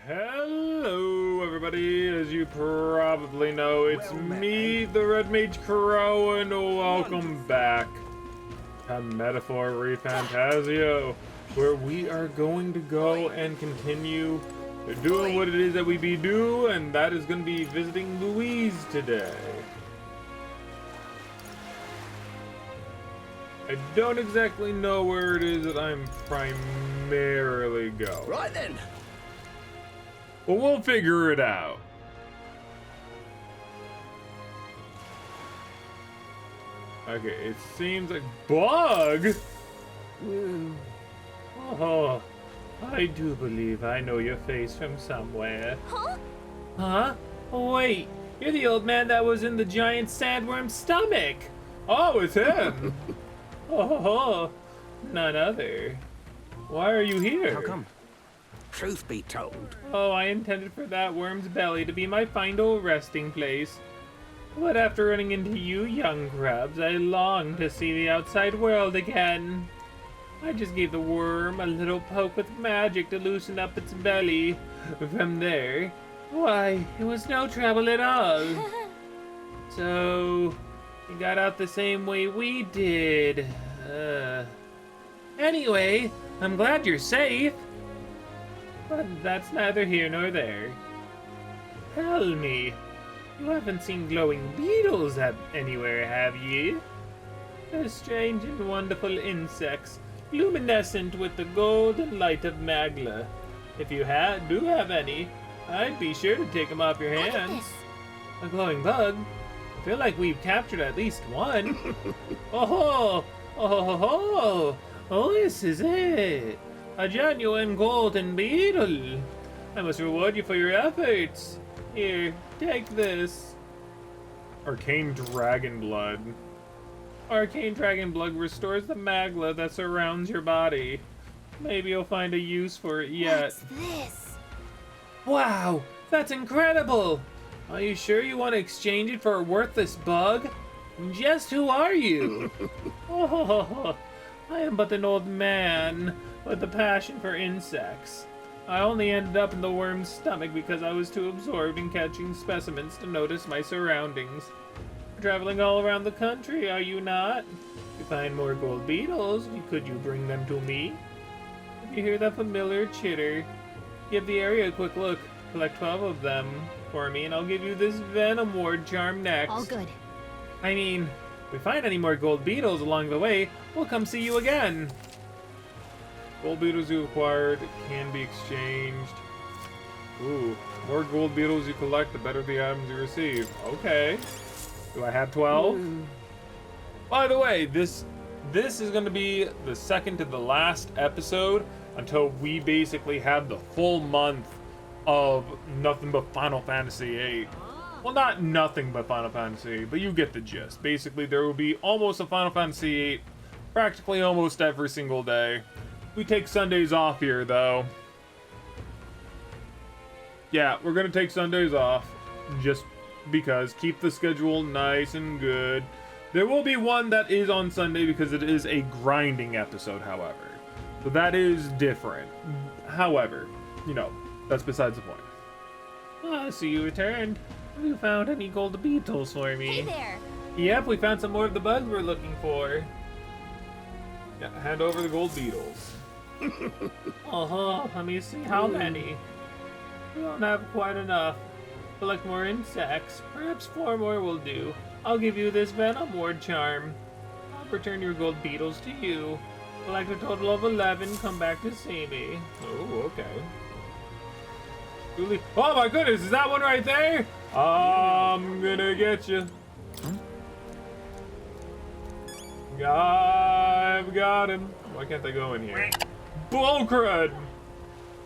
Hello everybody, as you probably know, it's me, TheRedMageKro, and welcome back to Metaphor ReFantazio, where we are going to go and continue doing what it is that we do, and that is going to be visiting Louise today. I don't exactly know where it is that I'm primarily going. Right then. But we'll figure it out. Okay, it seems like bug. Oh, I do believe I know your face from somewhere. Huh? Huh? Oh, wait, you're the old man that was in the giant sandworm's stomach. Oh, it's him. Oh, none other. Why are you here? How come? Truth be told, Oh, I intended for that worm's belly to be my final resting place. But after running into you, young grubs, I long to see the outside world again. I just gave the worm a little poke with magic to loosen up its belly. From there, why, it was no trouble at all. So, you got out the same way we did. Anyway, I'm glad you're safe. But that's neither here nor there. Tell me, you haven't seen glowing beetles anywhere, have ye? They're strange and wonderful insects, luminescent with the golden light of Magla. If you do have any, I'd be sure to take them off your Look at hands. this. A glowing bug? I feel like we've captured at least one. Oh, this is it. A genuine golden beetle. I must reward you for your efforts. Here, take this. Arcane Dragon Blood. Arcane Dragon Blood restores the magla that surrounds your body. Maybe you'll find a use for it yet. What's this? Wow, that's incredible! Are you sure you want to exchange it for a worthless bug? Just who are you? Oh, I am but an old man with a passion for insects. I only ended up in the worm's stomach because I was too absorbed in catching specimens to notice my surroundings. You're traveling all around the country, are you not? If you find more gold beetles, could you bring them to me? If you hear that familiar chitter, give the area a quick look. Collect 12 of them for me, and I'll give you this Venom Ward charm next. All good. I mean, if we find any more gold beetles along the way, we'll come see you again. Gold beetles you acquired can be exchanged. Ooh, more gold beetles you collect, the better the items you receive. Okay. Do I have 12? By the way, this is going to be the second to the last episode until we basically have the full month of nothing but Final Fantasy VIII. Well, not nothing but Final Fantasy VIII, but you get the gist. Basically, there will be almost a Final Fantasy VIII practically almost every single day. We take Sundays off here, though. Yeah, we're gonna take Sundays off, just because. Keep the schedule nice and good. There will be one that is on Sunday because it is a grinding episode, however. So that is different. However, you know, that's besides the point. Ah, so you returned. Have you found any gold beetles for me? Hey there. Yep, we found some more of the bugs we're looking for. Yeah, hand over the gold beetles. Let me see how many. We don't have quite enough. Collect more insects. Perhaps 4 more will do. I'll give you this Venom Ward charm. I'll return your gold beetles to you. Collect a total of 11. Come back to see me. Oh, okay. Julie. Oh my goodness, is that one right there? I'm gonna get you. I've got him. Why can't they go in here? Bullcrud!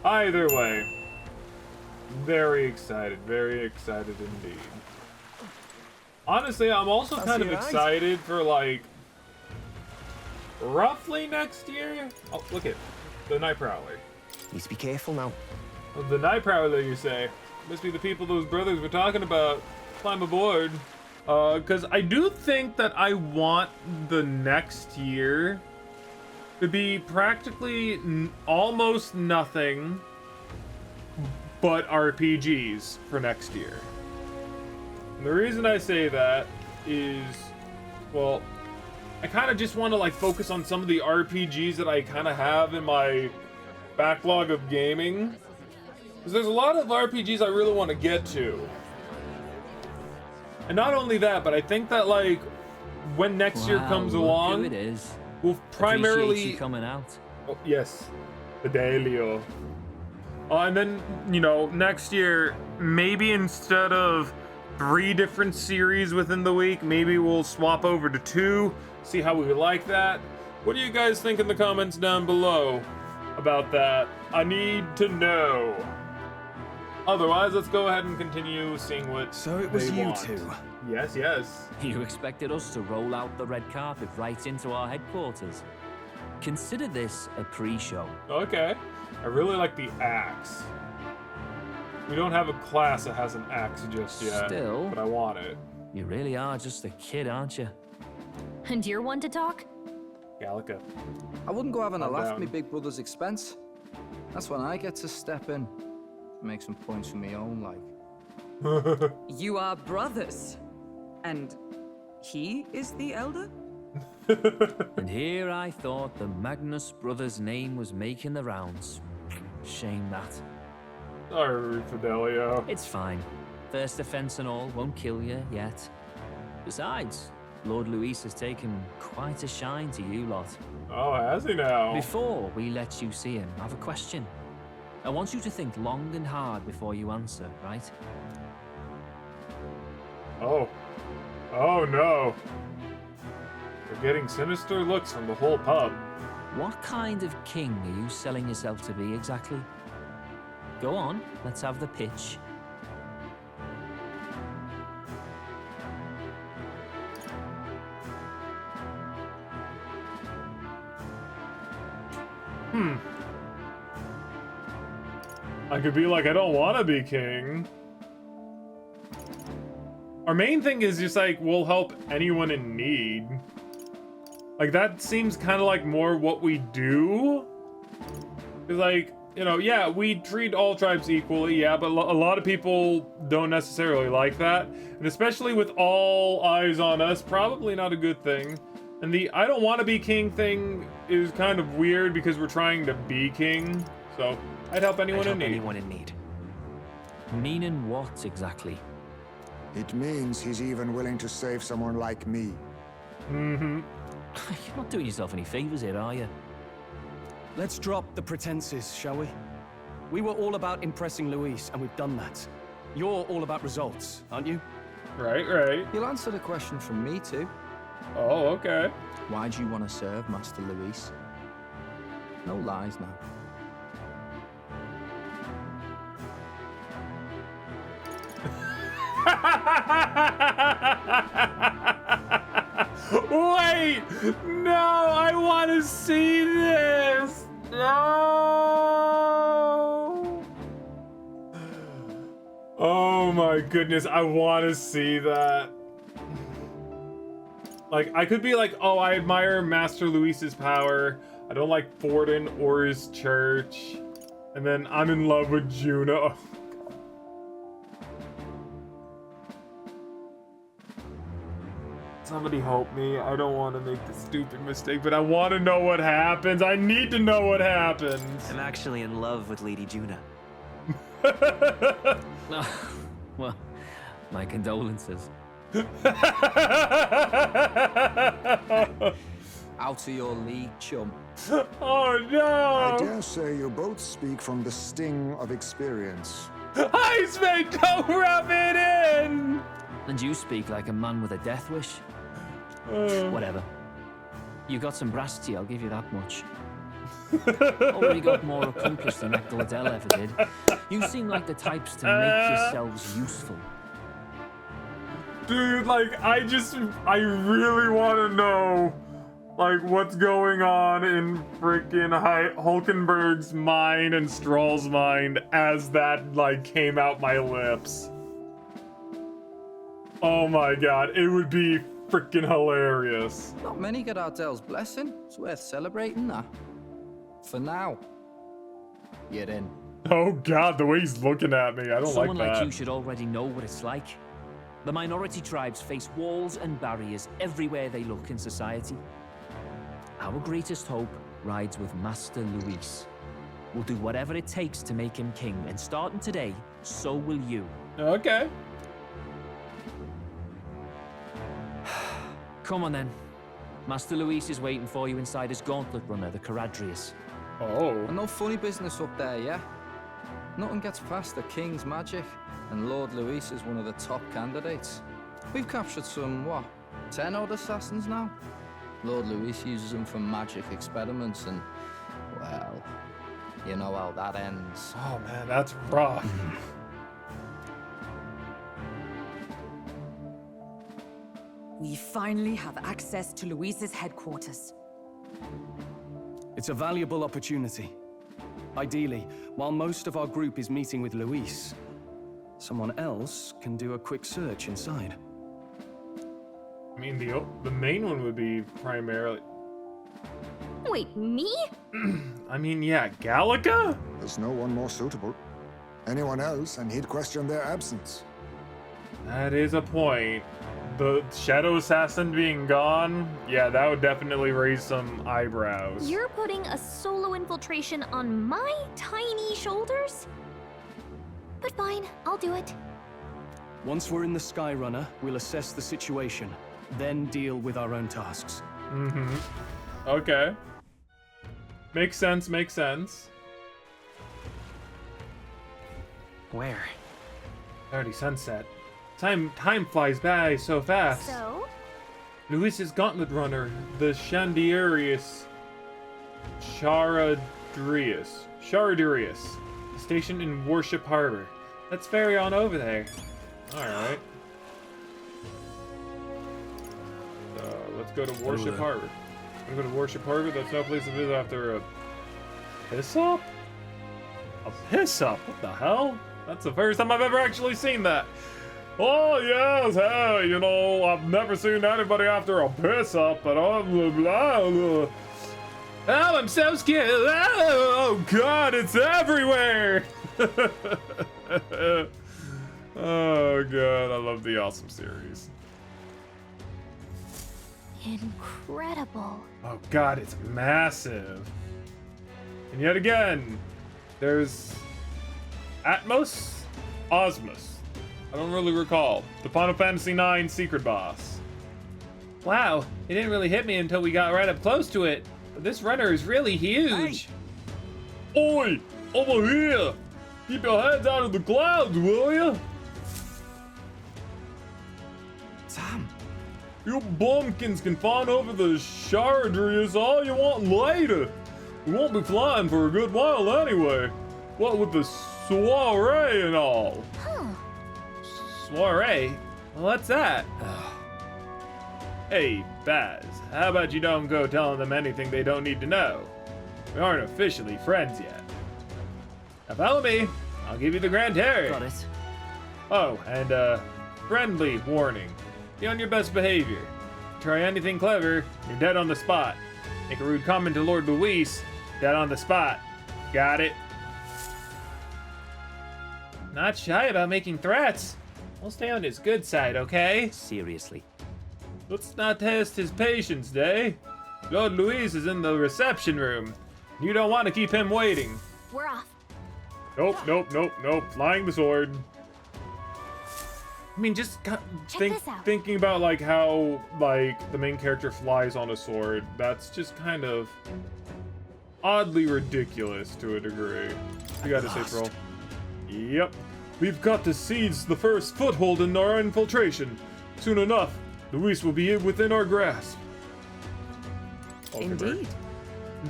Either way. Very excited indeed. Honestly, I'm also kind of excited for, like, roughly next year. Oh, look at the Night Prowler. need to be careful now. The Night Prowler, you say? Must be the people those brothers were talking about. Climb aboard. Because I do think that I want the next year to be practically almost nothing, but RPGs for next year. And the reason I say that is, well, I kind of just want to like focus on some of the RPGs that I kind of have in my backlog of gaming. Because there's a lot of RPGs I really want to get to. And not only that, but I think that like when next year comes along, it is. we'll primarily you coming out. Oh, yes, Fidelio. And then, you know, next year, maybe instead of 3 different series within the week, maybe we'll swap over to 2, see how we like that. What do you guys think in the comments down below about that? I need to know. Otherwise, let's go ahead and continue seeing what So it was they you want. two. Yes, yes. You expected us to roll out the red carpet right into our headquarters. Consider this a pre-show. Okay. I really like the axe. We don't have a class that has an axe just yet, Still. but I want it. You really are just a kid, aren't you? And you're one to talk? Gallica. I wouldn't go having a I'm laugh down. at my big brother's expense. That's when I get to step in, make some points for my own, like. You are brothers. And he is the elder? And here I thought the Magnus brothers' name was making the rounds. Shame that. Sorry, Fidelio. It's fine. First offense and all won't kill you yet. Besides, Lord Luis has taken quite a shine to you lot. Oh, has he now? Before we let you see him, I have a question. I want you to think long and hard before you answer, right? Oh. Oh no. We're getting sinister looks from the whole pub. What kind of king are you selling yourself to be exactly? Go on, let's have the pitch. I could be like, I don't want to be king. Our main thing is just like, we'll help anyone in need. Like, that seems kind of like more what we do. It's like, you know, yeah, we treat all tribes equally, yeah, but a lot of people don't necessarily like that. And especially with all eyes on us, probably not a good thing. And the I don't want to be king thing is kind of weird because we're trying to be king. So, I'd help anyone in need. Meaning what exactly? It means he's even willing to save someone like me. Mm-hmm. You're not doing yourself any favors here, are you? Let's drop the pretenses, shall we? We were all about impressing Luis, and we've done that. You're all about results, aren't you? Right, right. You'll answer the question from me too. Oh, okay. Why do you want to serve Master Luis? No lies now. Wait! No! I want to see this! No! Oh my goodness, I want to see that. Like, I could be like, oh, I admire Master Luis's power. I don't like Forden or his church. And then I'm in love with Juno. Somebody help me. I don't want to make the stupid mistake, but I want to know what happens. I need to know what happens. I'm actually in love with Lady Juna. Well, my condolences. Out of your league, chum. Oh no! I dare say you both speak from the sting of experience. Heisman, don't rub it in! And you speak like a man with a death wish. Whatever. You got some brass tea, I'll give you that much. Already got more accomplished than Ector Liddell ever did. You seem like the types to make yourselves useful. Dude, like, I really want to know, like, what's going on in freaking Hulkenberg's mind and Stroll's mind as that, like, came out my lips. Oh my god, it would be freaking hilarious. Not many get Ardell's blessing. It's worth celebrating that. For now, you're in. Oh god, the way he's looking at me, I don't Someone like that. like you should already know what it's like. The minority tribes face walls and barriers everywhere they look in society. Our greatest hope rides with Master Luis. We'll do whatever it takes to make him king, and starting today, so will you. Okay. Come on then. Master Luis is waiting for you inside his gauntlet runner, the Caradrius. Oh. And no funny business up there, yeah? Nothing gets past the King's magic, and Lord Luis is one of the top candidates. We've captured some, what, 10 odd assassins now? Lord Luis uses them for magic experiments, and, well, you know how that ends. Oh man, that's rough. We finally have access to Luis's headquarters. It's a valuable opportunity. Ideally, while most of our group is meeting with Luis, someone else can do a quick search inside. I mean, the main one would be primarily... Wait, me? I mean, yeah, Gallica? There's no one more suitable. Anyone else, and he'd question their absence. That is a point. The Shadow Assassin being gone, yeah, that would definitely raise some eyebrows. You're putting a solo infiltration on my tiny shoulders? But fine, I'll do it. Once we're in the Skyrunner, we'll assess the situation, then deal with our own tasks. Mm-hmm. Okay. Makes sense, makes sense. Where? Already sunset. Time flies by so fast. So? Luis's gauntlet runner, the Chanderius Charadrius, stationed in Warship Harbor. Let's ferry on over there. Alright. Let's go to Warship Harbor. I'm gonna go to Warship Harbor. That's no place to visit after a piss up? A piss up? What the hell? That's the first time I've ever actually seen that. Oh yes, hey, you know, I've never seen anybody after a piss up, but oh, I'm so scared. Oh god, it's everywhere. Oh god, I love the Awesome series. Incredible. Oh god, it's massive. And yet again, there's Atmos, Osmos. I don't really recall. The Final Fantasy IX secret boss. Wow, it didn't really hit me until we got right up close to it. But this runner is really huge. Hey. Oi, over here. Keep your heads out of the clouds, will ya? Sam. You bumpkins can fawn over the Charadrius all you want later. We won't be flying for a good while anyway. What with the soiree and all. Huh. Soiree? What's that? Hey, Baz, how about you don't go telling them anything they don't need to know? We aren't officially friends yet. Now follow me. I'll give you the Grand Terry. Got it. Oh, and friendly warning. Be on your best behavior. Try anything clever, you're dead on the spot. Make a rude comment to Lord Luis, dead on the spot. Got it? Not shy about making threats. We'll stay on his good side, okay? Seriously. Let's not test his patience, Day. Lord Luis is in the reception room. You don't want to keep him waiting. We're off. Nope. Flying the sword. I mean, just this out. thinking about like how like the main character flies on a sword. That's just kind of oddly ridiculous to a degree. You gotta say, Troll. Yep. We've got to seize the first foothold in our infiltration. Soon enough, Luis will be within our grasp. Indeed.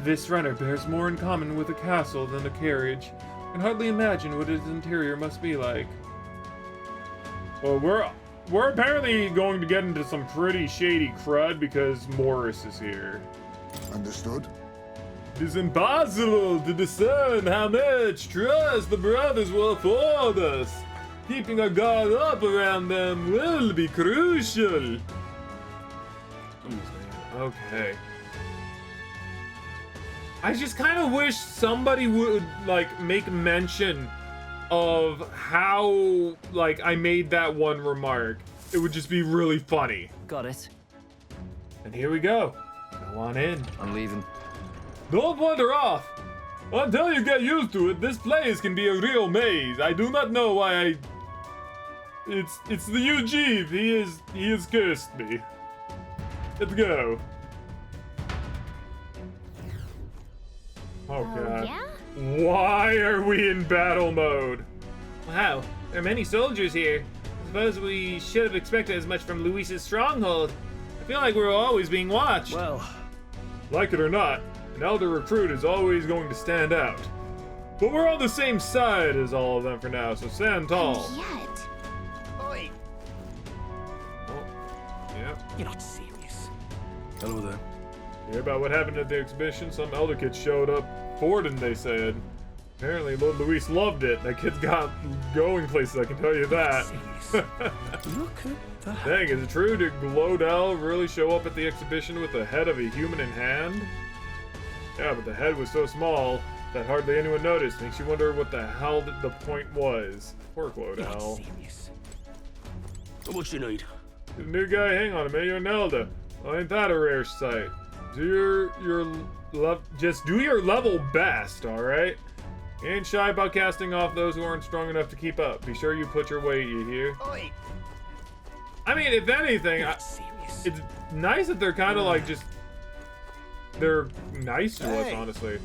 This runner bears more in common with a castle than a carriage. I can hardly imagine what its interior must be like. Well, we're apparently going to get into some pretty shady crud because Morris is here. Understood? It is impossible to discern how much trust the brothers will afford us. Keeping a guard up around them will be crucial. Okay. I just kind of wish somebody would, like, make mention of how, like, I made that one remark. It would just be really funny. Got it. And here we go. Go on in. I'm leaving. Don't wander off. Until you get used to it, this place can be a real maze. I do not know why I... It's the Ujeev. He has cursed me. Let's go. Oh god. yeah? Why are we in battle mode? Wow, there are many soldiers here. I suppose we should have expected as much from Luis's stronghold. I feel like we're always being watched. Well, Like it or not, an elder recruit is always going to stand out. But we're on the same side as all of them for now, so stand tall. And yet... Oi! Oh, yeah. You're not serious. hello there. Hear about what happened at the exhibition? Some elder kid showed up. Forden, they said. Apparently, Lord Luis loved it. That kid's got going places, I can tell you that. Look at that. Dang, is it true? Did Glodell really show up at the exhibition with the head of a human in hand? Yeah, but the head was so small that hardly anyone noticed. Makes you wonder what the hell the point was. Poor You're not Glodell. serious. What you need? The new guy, hang on a minute, you're Nelda. Oh, ain't that a rare sight? Just do your level best, alright? You ain't shy about casting off those who aren't strong enough to keep up. Be sure you put your weight, you hear? Oi! I mean, if anything, You're not serious. it's nice that they're kind of like just... They're nice to us, Hey. honestly.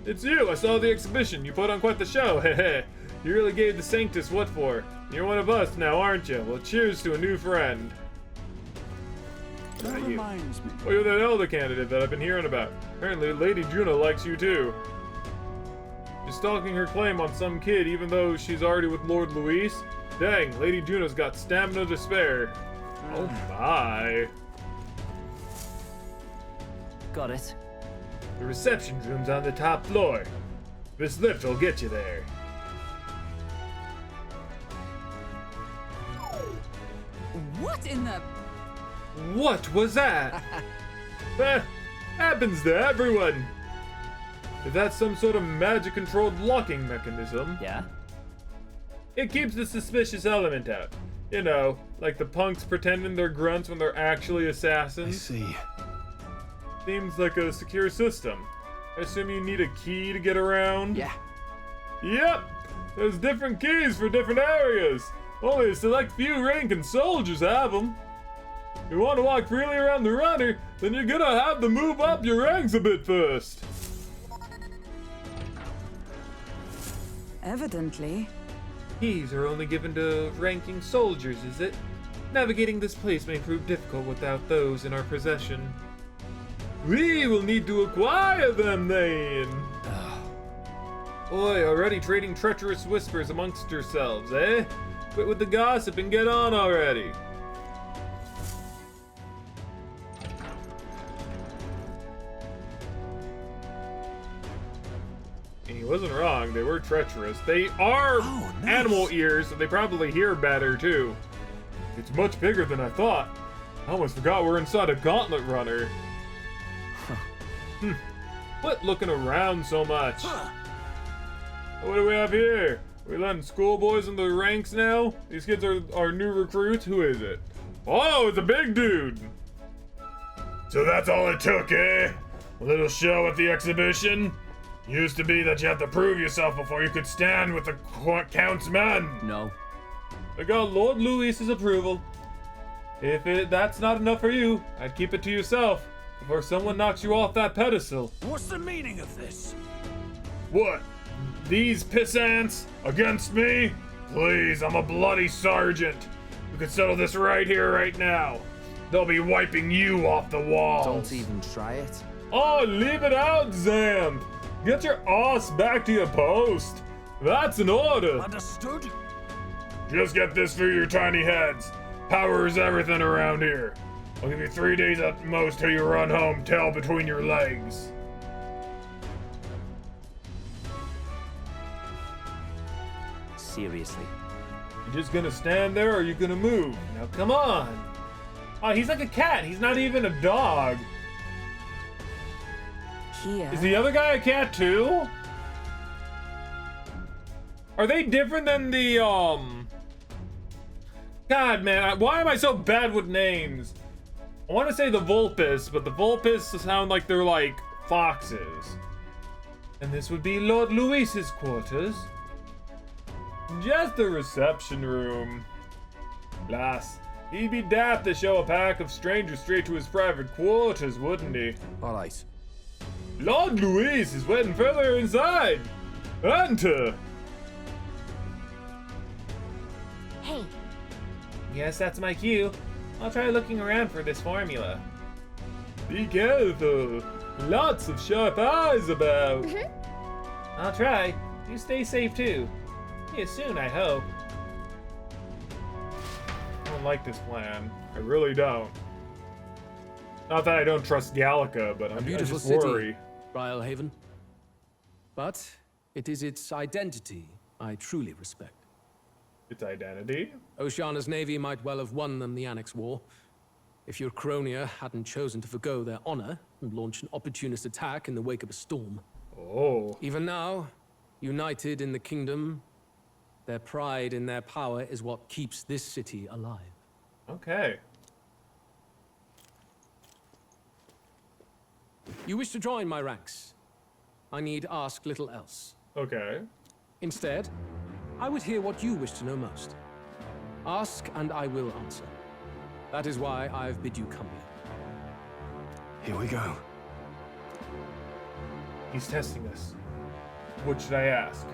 It's you, I saw the exhibition. You put on quite the show, heh. You really gave the Sanctus what for. You're one of us now, aren't you? Well, cheers to a new friend. That you. reminds me. Oh, you're that elder candidate that I've been hearing about. Apparently, Lady Juna likes you too. You're stalking her claim on some kid even though she's already with Lord Luis? Dang, Lady Juna's got stamina to spare. Oh my. Got it. The reception room's on the top floor. This lift will get you there. What in the... What was that? Happens to everyone. If that's some sort of magic-controlled locking mechanism, Yeah? it keeps the suspicious element out. You know, like the punks pretending they're grunts when they're actually I assassins. see. Seems like a secure system. I assume you need a key to get around? Yeah. Yep! There's different keys for different areas. Only a select few ranking soldiers have them. If you want to walk freely around the runner, then you're gonna have to move up your ranks a bit first. Evidently. Keys are only given to ranking soldiers, is it? Navigating this place may prove difficult without those in our possession. We will need to acquire them then. Oi, already trading treacherous whispers amongst yourselves, eh? Quit with the gossip and get on already. And he wasn't wrong, they were treacherous. They are Oh, nice. animal ears, so they probably hear better too. It's much bigger than I thought. I almost forgot we're inside a gauntlet runner. Quit looking around so much. What do we have here? We letting schoolboys in the ranks now? These kids are our new recruits? Who is it? Oh, it's a big dude! So that's all it took, eh? A little show at the exhibition? Used to be that you had to prove yourself before you could stand with the Count's men. No. I got Lord Luis's approval. If that's not enough for you, I'd keep it to yourself before someone knocks you off that pedestal. What's the meaning of this? What? These pissants against me? Please, I'm a bloody sergeant. We could settle this right here, right now. They'll be wiping you off the walls. Don't even try it. Oh, leave it out, Zamp. Get your ass back to your post. That's an order. Understood? Just get this through your tiny heads. Power is everything around here. I'll give you 3 days at most till you run home, tail between your legs. Seriously. You just gonna stand there or are you gonna move? Now come on. Oh, he's like a cat. He's not even a dog. here. Is the other guy a cat too? Are they different than the God, man, why am I so bad with names? I want to say the Vulpes, but the Vulpes sound like they're like foxes. And this would be Lord Luis's quarters. Just the reception room. Lass, he'd be daft to show a pack of strangers straight to his private quarters, wouldn't he? All right. Lord Luis is waiting further inside. Enter. Hey, Yes, that's my cue. I'll try looking around for this formula. Be careful. Lots of sharp eyes about. I'll try. You stay safe too. See you soon, I hope. I don't like this plan. I really don't. Not that I don't trust Gallica, but I Beautiful just city, worry. Brialhaven. But it is its identity I truly respect. Its identity? Oceana's navy might well have won them the Annex War. If your Cronia hadn't chosen to forgo their honor and launch an opportunist attack in the wake of a storm. Oh. Even now, united in the kingdom, their pride in their power is what keeps this city alive. Okay. You wish to join my ranks. I need ask little else. Okay. Instead, I would hear what you wish to know most. Ask and I will answer. That is why I've bid you come here. Here we go. He's testing us. What should I ask?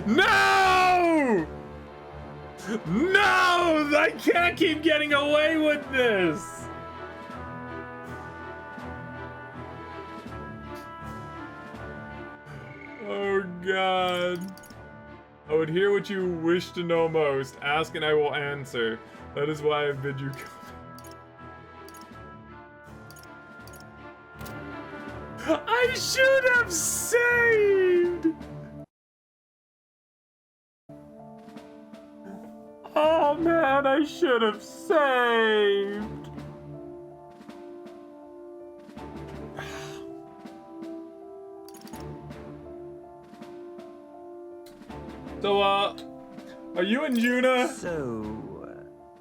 No! No! I can't keep getting away with this! Oh God. I would hear what you wish to know most. Ask and I will answer. That is why I bid you come. I should have saved! Oh man, I should have saved! So, are you and Juna? So,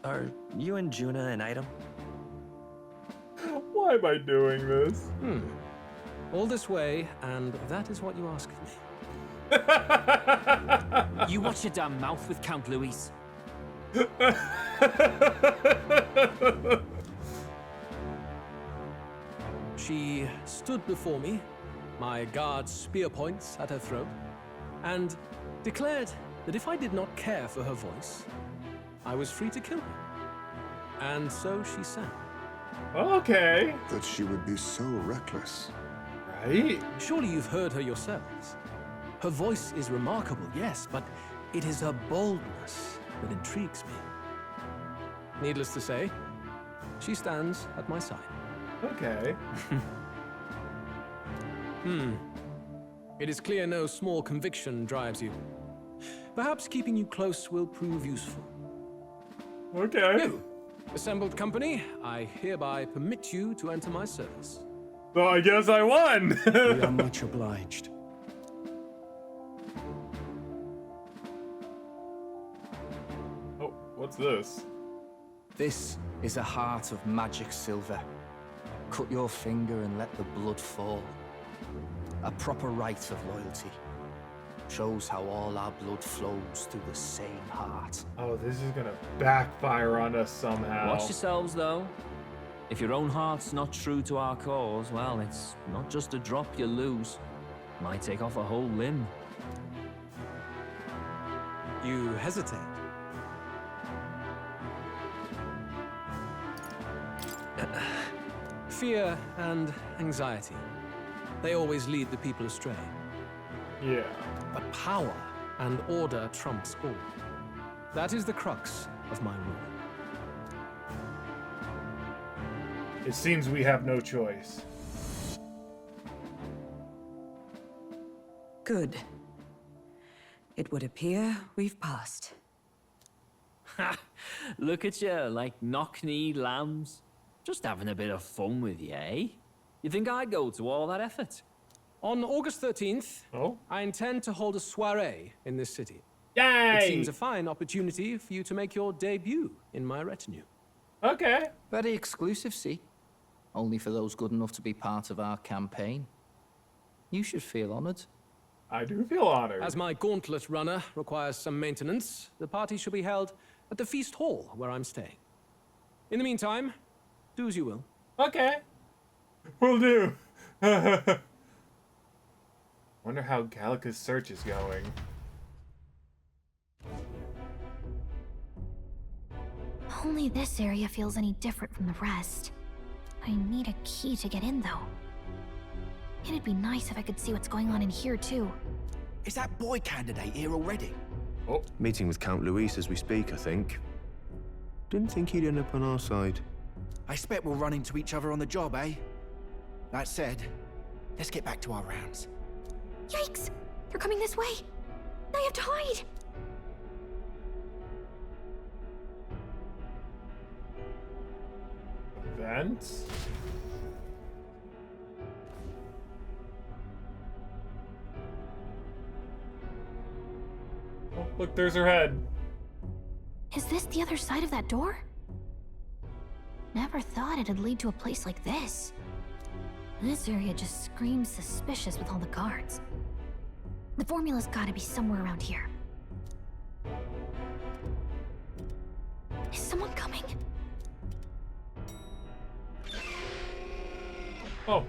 are you and Juna an item? Why am I doing this? All this way, and that is what you ask of me. You watch your damn mouth with Count Luis. She stood before me, my guard's spear points at her throat, and declared that if I did not care for her voice, I was free to kill her. And so she sang. Okay. That she would be so reckless. Right? Surely you've heard her yourselves. Her voice is remarkable, yes, but it is her boldness that intrigues me. Needless to say, she stands at my side. Okay. It is clear no small conviction drives you. Perhaps keeping you close will prove useful. Okay. You, assembled company, I hereby permit you to enter my service. So I guess I won. We are much obliged. Oh, what's this? This is a heart of magic silver. Cut your finger and let the blood fall. A proper rite of loyalty. Shows how all our blood flows through the same heart. Oh, this is gonna backfire on us somehow. Watch yourselves, though. If your own heart's not true to our cause, well, it's not just a drop you lose. Might take off a whole limb. You hesitate. Fear and anxiety. They always lead the people astray. Yeah. But power and order trumps all. That is the crux of my rule. It seems we have no choice. Good. It would appear we've passed. Ha! Look at you, like knock-kneed lambs. Just having a bit of fun with you, eh? You think I'd go to all that effort? On August 13th, Oh. I intend to hold a soiree in this city. Yay! It seems a fine opportunity for you to make your debut in my retinue. Okay. Very exclusive, see? Only for those good enough to be part of our campaign. You should feel honored. I do feel honored. As my gauntlet runner requires some maintenance, the party shall be held at the feast hall where I'm staying. In the meantime, do as you will. Okay. Will do. Wonder how Gallica's search is going. Only this area feels any different from the rest. I need a key to get in, though. It'd be nice if I could see what's going on in here, too. Is that boy candidate here already? Oh. Meeting with Count Luis as we speak, I think. Didn't think he'd end up on our side. I expect we'll run into each other on the job, eh? That said, let's get back to our rounds. Yikes! They're coming this way! I have to hide! Vents? Oh, look, there's her head. Is this the other side of that door? Never thought it'd lead to a place like this. This area just screams suspicious with all the guards. The formula's gotta be somewhere around here. Is someone coming? Oh,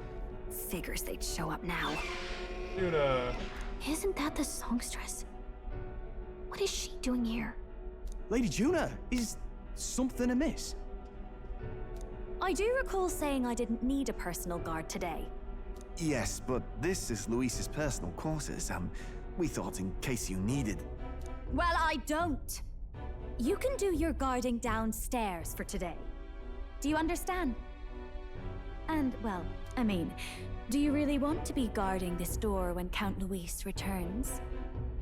Figures they'd show up now. Yuna. Isn't that the songstress? What is she doing here? Lady Juna, is something amiss? I do recall saying I didn't need a personal guard today. Yes, but this is Luis's personal quarters. We thought in case you needed. Well, I don't. You can do your guarding downstairs for today. Do you understand? And, well, I mean, do you really want to be guarding this door when Count Luis returns?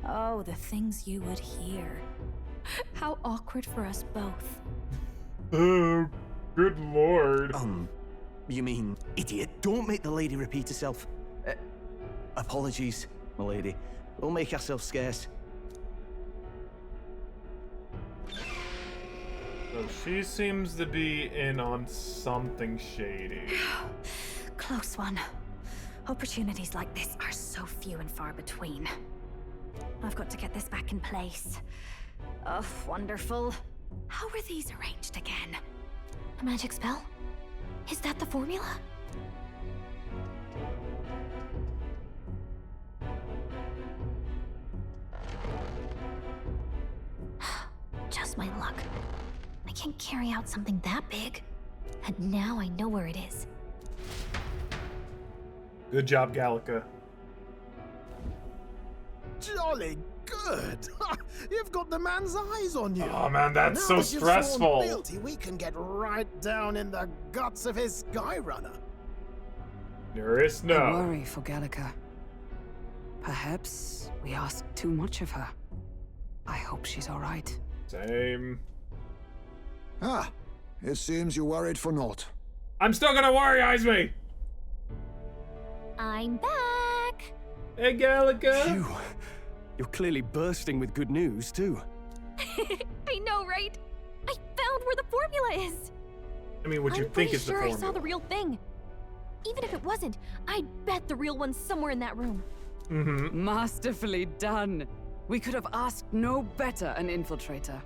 Oh, the things you would hear. How awkward for us both. Oh, good lord. You mean, idiot, don't make the lady repeat herself. Apologies, my lady. We'll make ourselves scarce. So she seems to be in on something shady. Close one. Opportunities like this are so few and far between. I've got to get this back in place. Oh, wonderful. How were these arranged again? A magic spell? Is that the formula? Just my luck. I can't carry out something that big. And now I know where it is. Good job, Gallica. Jolly good! You've got the man's eyes on you. Oh man, that's Now so with your sworn stressful. fealty, we can get right down in the guts of his Skyrunner. Nerys, I no. worry for Gallica. Perhaps we ask too much of her. I hope she's all right. Same. Ah, it seems you worried for naught. I'm still gonna worry, Izumi! I'm back! Hey, Gallica! Phew. You're clearly bursting with good news, too. I know, right? I found where the formula is! I mean, what you I'm think pretty is the sure formula. I saw the real thing. Even if it wasn't, I'd bet the real one's somewhere in that room. Mm-hmm. Masterfully done. We could have asked no better an infiltrator.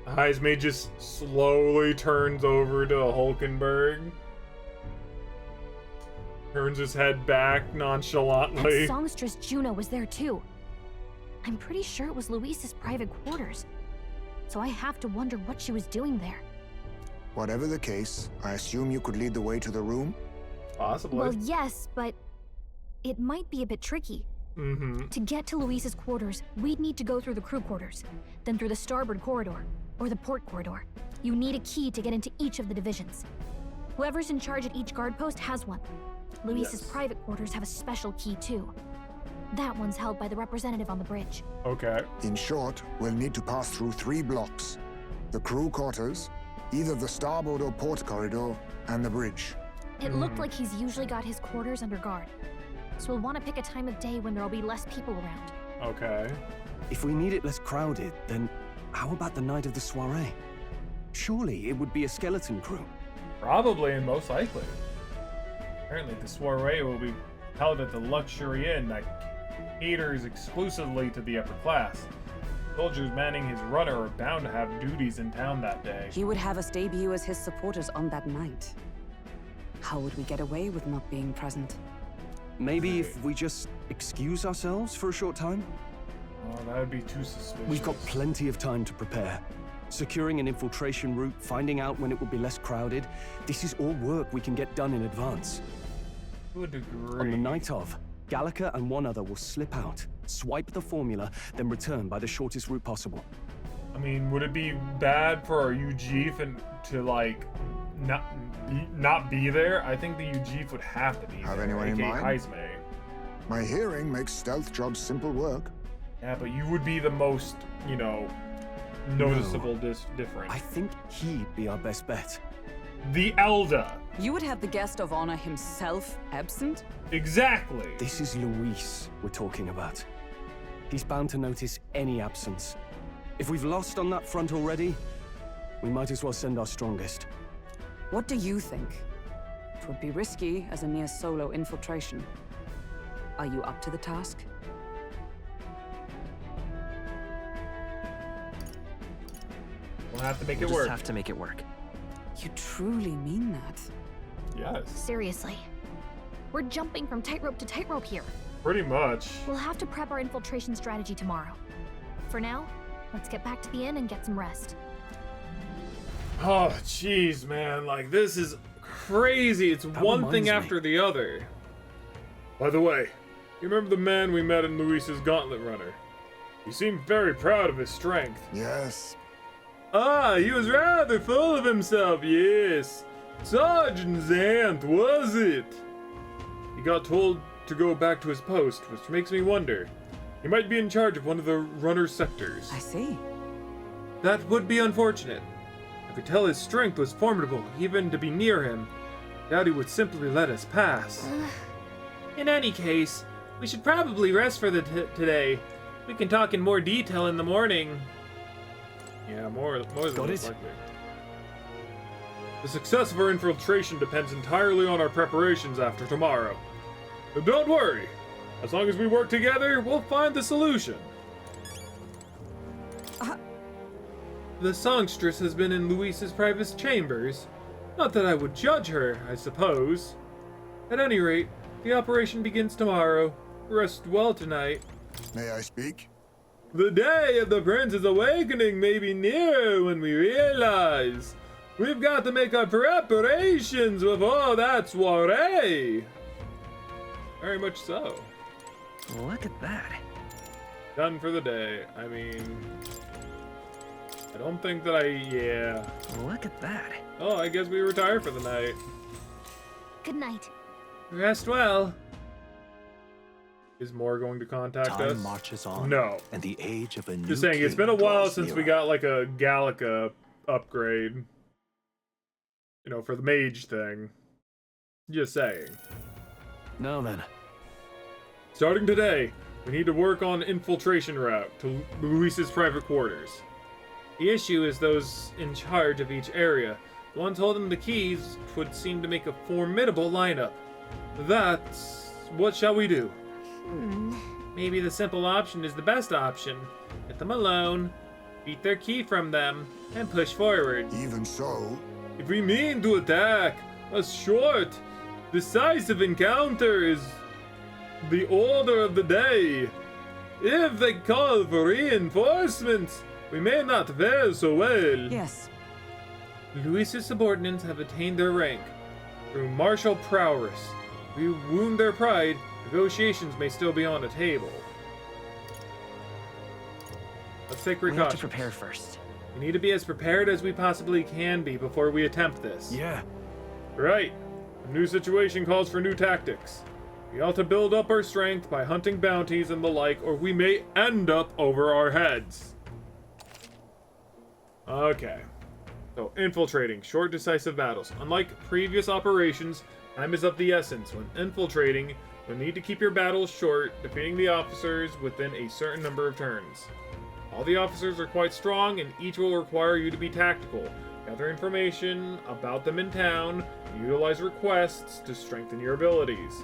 Izumi just slowly turns over to Hulkenberg. Turns his head back That nonchalantly. songstress Juno was there too. I'm pretty sure it was Luis's private quarters. So I have to wonder what she was doing there. Whatever the case, I assume you could lead the way to the room? Possibly. Well, yes, but it might be a bit tricky. Mm-hmm. To get to Luis's quarters, we'd need to go through the crew quarters, then through the starboard corridor, or the port corridor. You need a key to get into each of the divisions. Whoever's in charge at each guard post has one. Luis's Yes. private quarters have a special key too. That one's held by the representative on the bridge. Okay. In short, we'll need to pass through 3 blocks. The crew quarters, Either the starboard or port corridor, and the bridge. It looked like he's usually got his quarters under guard. So we'll want to pick a time of day when there'll be less people around. Okay. If we need it less crowded, then how about the night of the soiree? Surely it would be a skeleton crew. Probably and most likely. Apparently the soiree will be held at the luxury inn that caters exclusively to the upper class. Soldiers manning his runner are bound to have duties in town that day. He would have us debut as his supporters on that night. How would we get away with not being present? Maybe if we just excuse ourselves for a short time? Oh, that would be too suspicious. We've got plenty of time to prepare. Securing an infiltration route, finding out when it will be less crowded. This is all work we can get done in advance. To a degree. On the night of, Gallica and one other will slip out, swipe the formula, then return by the shortest route possible. I mean, would it be bad for our UG to like not be there? I think the UG would have to be Have there. anyone in mind? Heisme. My hearing makes stealth jobs simple work. Yeah, but you would be the most, you know, noticeable difference. I think he'd be our best bet. The Elder. You would have the guest of honor himself absent? Exactly. This is Luis we're talking about. He's bound to notice any absence. If we've lost on that front already, we might as well send our strongest. What do you think? It would be risky as a near solo infiltration. Are you up to the task? We'll have to make it We'll work. just have to make it work. You truly mean that? Yes. Seriously. We're jumping from tightrope to tightrope here. Pretty much. We'll have to prep our infiltration strategy tomorrow. For now, let's get back to the inn and get some rest. Oh, jeez, man. Like, this is crazy. It's That one thing reminds me. after the other. By the way, you remember the man we met in Luis's gauntlet runner? He seemed very proud of his strength. Yes. Ah, he was rather full of himself, yes. Sergeant Xanth, was it? He got told to go back to his post, which makes me wonder. He might be in charge of one of the runner sectors. I see. That would be unfortunate. I could tell his strength was formidable, even to be near him. Doubt he would simply let us pass. In any case, we should probably rest for today. We can talk in more detail in the morning. Yeah, more than most likely. The success of our infiltration depends entirely on our preparations after tomorrow. But don't worry. As long as we work together, we'll find the solution. The songstress has been in Luis's private chambers. Not that I would judge her, I suppose. At any rate, the operation begins tomorrow. Rest well tonight. May I speak? The day of the prince's awakening may be near when we realize we've got to make our preparations before that soiree. Very much so. Look at that. Done for the day. I mean, I don't think that yeah. Look at that. Oh, I guess we retire for the night. Good night. Rest well. Is Moore going to contact us? Time marches on. No. And the age of a new Just saying, it's king been a while draws since we nearer. got like a Gallica upgrade. You know, for the mage thing. Just saying. Now then. Starting today, we need to work on infiltration route to Luis's private quarters. The issue is those in charge of each area. The ones holding the keys would seem to make a formidable lineup. That's... what shall we do? Maybe the simple option is the best option. Get them alone, beat their key from them, and push forward. Even so, If we mean to attack, a short, decisive encounter is the order of the day. If they call for reinforcements, we may not fare so well. Yes. Luis's subordinates have attained their rank. Through martial prowess, we wound their pride, negotiations may still be on the table. Let's take We have to precautions. prepare first. We need to be as prepared as we possibly can be before we attempt this. Yeah. Right. A new situation calls for new tactics. We ought to build up our strength by hunting bounties and the like, or we may end up over our heads. Okay. So, infiltrating. Short, decisive battles. Unlike previous operations, time is of the essence. When infiltrating, you'll need to keep your battles short, defeating the officers within a certain number of turns. All the officers are quite strong, and each will require you to be tactical. Gather information about them in town, and utilize requests to strengthen your abilities,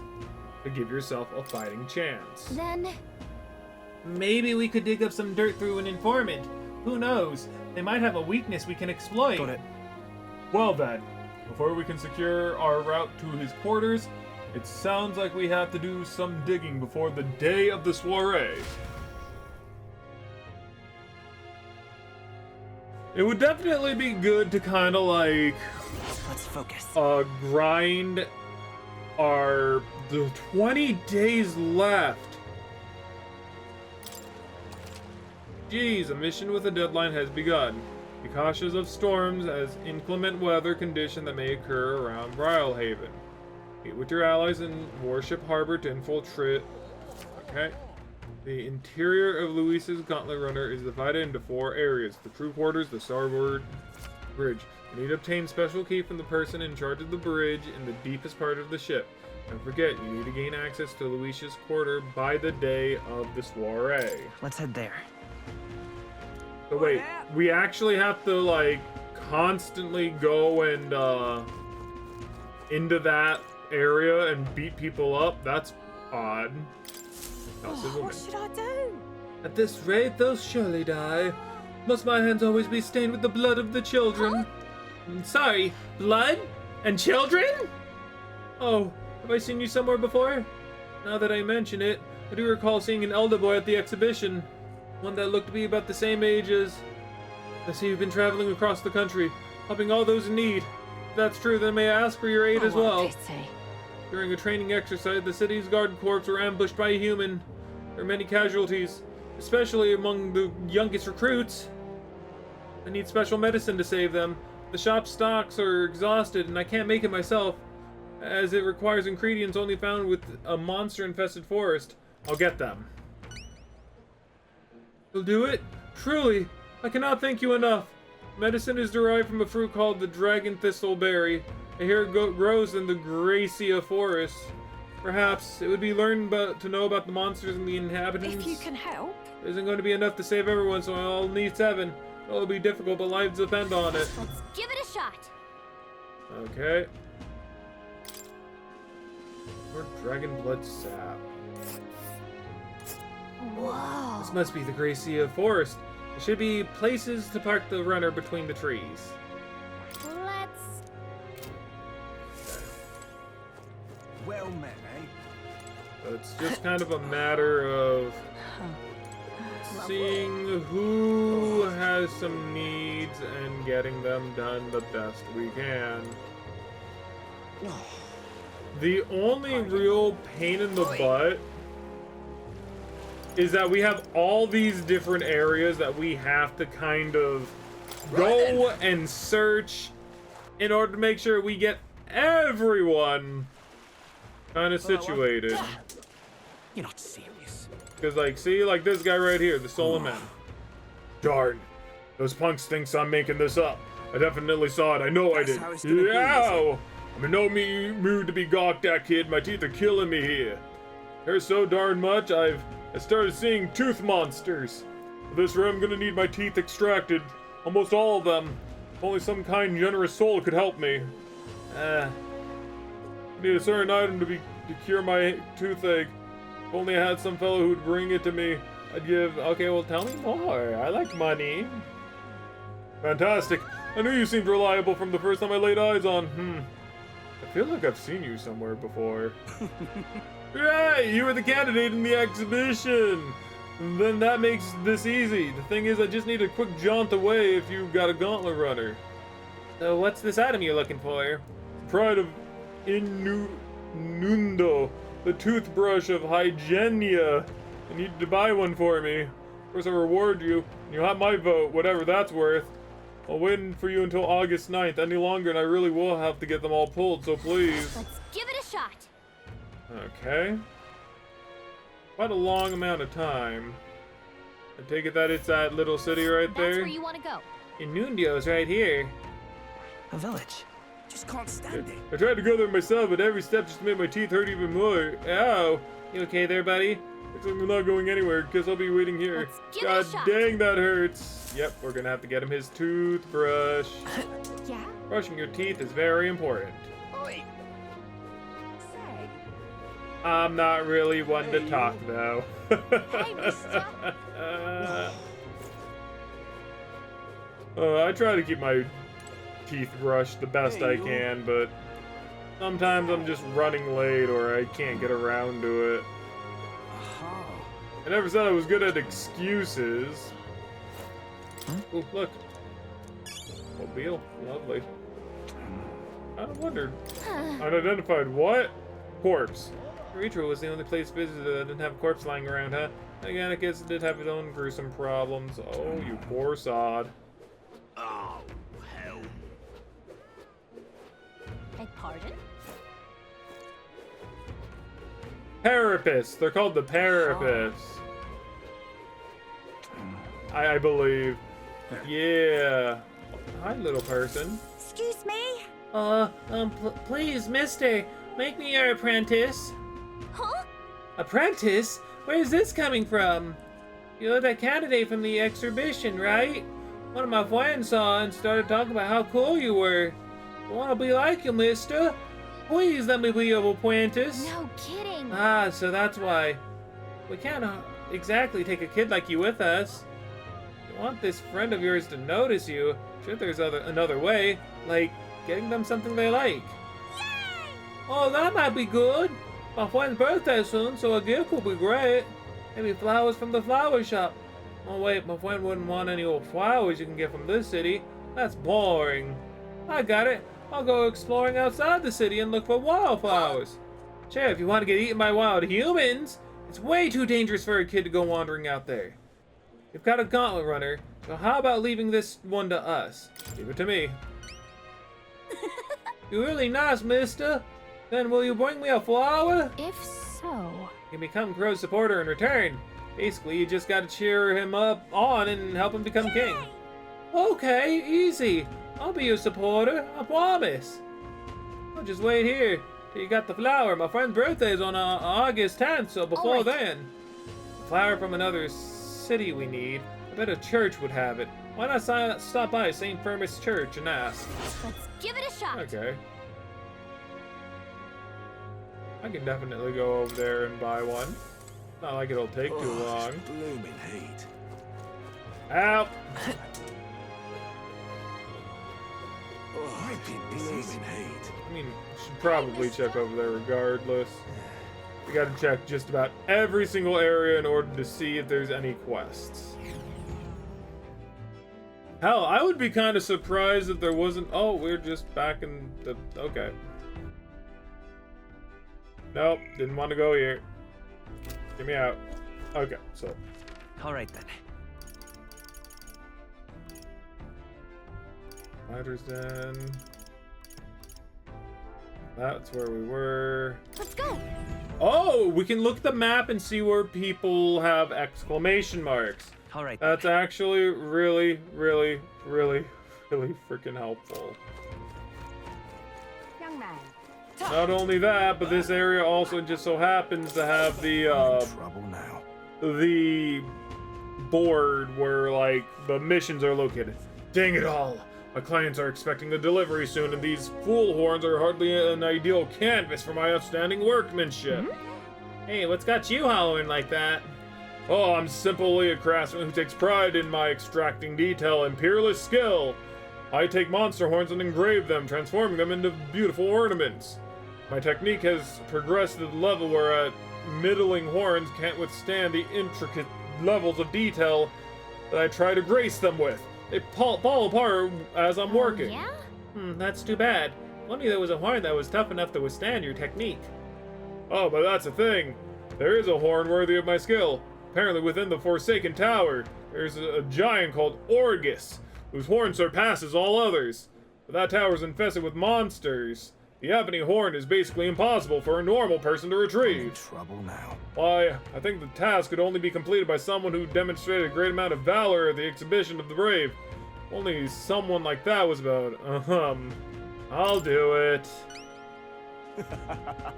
to give yourself a fighting chance. Then... maybe we could dig up some dirt through an informant. Who knows? They might have a weakness we can exploit. Got it. Well then, before we can secure our route to his quarters, it sounds like we have to do some digging before the day of the soiree. It would definitely be good to kind of like... let's focus. Grind the 20 days left. Jeez, a mission with a deadline has begun. Be cautious of storms as inclement weather condition that may occur around Brylehaven. Meet with your allies in Warship Harbor to infiltrate. Okay. The interior of Luis's Gauntlet Runner is divided into 4 areas: the crew quarters, the starboard bridge. You need to obtain special key from the person in charge of the bridge in the deepest part of the ship. Don't forget, you need to gain access to Luis's quarter by the day of the soiree. Let's head there. So wait, we actually have to like constantly go and into that area and beat people up? That's odd. What should I do? At this rate, they'll surely die. Must my hands always be stained with the blood of the children? Sorry, blood? And children? Oh, have I seen you somewhere before? Now that I mention it, I do recall seeing an elder boy at the exhibition. One that looked to be about the same age as... I see you've been traveling across the country, helping all those in need. If that's true, then may I ask for your aid as well? Pity. During a training exercise, the city's guard corps were ambushed by a human. There are many casualties, especially among the youngest recruits. I need special medicine to save them. The shop stocks are exhausted, and I can't make it myself, as it requires ingredients only found with a monster-infested forest. I'll get them. You'll do it? Truly, I cannot thank you enough. Medicine is derived from a fruit called the dragon thistleberry. I hear it grows in the Gracia forest. Perhaps it would be learned to know about the monsters and the inhabitants. If you can help. There isn't going to be enough to save everyone, so I'll need 7. It'll be difficult, but lives depend on it. Let's give it a shot. Okay. More dragon blood sap. Whoa. This must be the Gracia forest. There should be places to park the runner between the trees. Let's... Well met, eh? So it's just kind of a matter of seeing who has some needs and getting them done the best we can. The only real pain in the butt is that we have all these different areas that we have to kind of go and search in order to make sure we get everyone kind of situated. You're not serious. Because, like, see, like this guy right here, the Stolen Man. Darn. Those punks thinks I'm making this up. I definitely saw it. I know I did. Yow! I'm in no mood to be gawked at, kid. My teeth are killing me here. There's so darn much, I started seeing tooth monsters. For this room, I'm gonna need my teeth extracted. Almost all of them. If only some kind, generous soul could help me. I need a certain item to cure my toothache. If only I had some fellow who'd bring it to me, I'd give... Okay, well, tell me more. I like money. Fantastic. I knew you seemed reliable from the first time I laid eyes on... I feel like I've seen you somewhere before. Right, you were the candidate in the exhibition. Then that makes this easy. The thing is, I just need a quick jaunt away if you've got a gauntlet runner. So what's this item you're looking for? Pride of Inundo, the toothbrush of Hygienia. I need to buy one for me. Of course, I'll reward you. You'll have my vote, whatever that's worth. I'll wait for you until August 9th. Any longer, and I really will have to get them all pulled, so please. Let's give it a shot. Okay. Quite a long amount of time. I take it that it's that little city right there? That's where you want to go. Inundio's right here. A village. Just can't stand it. I tried to go there myself, but every step just made my teeth hurt even more. Ow! You okay there, buddy? Looks like we're not going anywhere. Guess I'll be waiting here. God dang, that hurts. Yep, we're gonna have to get him his toothbrush. Yeah? Brushing your teeth is very important. Say. I'm not really one to talk, though. Hey, mister. I try to keep my teeth brushed the best I can, but sometimes I'm just running late or I can't get around to it. I never said I was good at excuses. Oh, look. Mobile. Lovely. I wondered. Unidentified what? Corpse. Retro was the only place visited that didn't have a corpse lying around, huh? Again, I guess it did have its own gruesome problems. Oh, you poor sod. Oh, hell. Beg pardon? Parapists. They're called the Parapists. I believe. Yeah. Hi, little person. Excuse me? Please, mister, make me your apprentice. Huh? Apprentice? Where's this coming from? You're that candidate from the exhibition, right? One of my friends saw and started talking about how cool you were. I want to be like you, mister. Please let me be your apprentice. No kidding. Ah, so that's why. We can't exactly take a kid like you with us. If you want this friend of yours to notice you, sure there's another way, like getting them something they like. Yay! Oh, that might be good. My friend's birthday soon, so a gift will be great. Maybe flowers from the flower shop. Oh wait, my friend wouldn't want any old flowers you can get from this city. That's boring. I got it. I'll go exploring outside the city and look for wildflowers. Sure, if you want to get eaten by wild humans, it's way too dangerous for a kid to go wandering out there. You've got a gauntlet runner, so how about leaving this one to us? Leave it to me. You're really nice, mister. Then will you bring me a flower? If so... You can become Crow's supporter in return. Basically, you just gotta cheer him on and help him become king. Okay, easy. I'll be your supporter, I promise. I'll just wait here till you got the flower. My friend's birthday is on August 10th, so before then. A flower from another city we need. I bet a church would have it. Why not stop by St. Firmus Church and ask? Let's give it a shot. Okay. I can definitely go over there and buy one. Not like it'll take too long. Blooming heat. Out. Blooming heat. I mean, should probably check over there regardless. We gotta check just about every single area in order to see if there's any quests. Hell, I would be kind of surprised if there wasn't. Oh, we're just back in the. Okay. Nope, didn't want to go here. Get me out. Okay, so. Alright then. Ladder's Den. That's where we were. Let's go. Oh, we can look at the map and see where people have exclamation marks. Alright. That's actually really, really, really, really freaking helpful. Young man. Not only that, but this area also just so happens to have the Trouble now. the board where like the missions are located. Dang it all! My clients are expecting a delivery soon, and these fool horns are hardly an ideal canvas for my outstanding workmanship. Hey, what's got you hollering like that? Oh, I'm simply a craftsman who takes pride in my extracting detail and peerless skill. I take monster horns and engrave them, transforming them into beautiful ornaments. My technique has progressed to the level where middling horns can't withstand the intricate levels of detail that I try to grace them with. They fall apart as I'm working. Yeah? That's too bad. If only there was a horn that was tough enough to withstand your technique. Oh, but that's the thing. There is a horn worthy of my skill. Apparently within the Forsaken Tower, there's a giant called Orgus, whose horn surpasses all others. But that tower's infested with monsters. The ebony horn is basically impossible for a normal person to retrieve. Trouble now. Why, I think the task could only be completed by someone who demonstrated a great amount of valor at the exhibition of the brave. Only someone like that was about. I'll do it.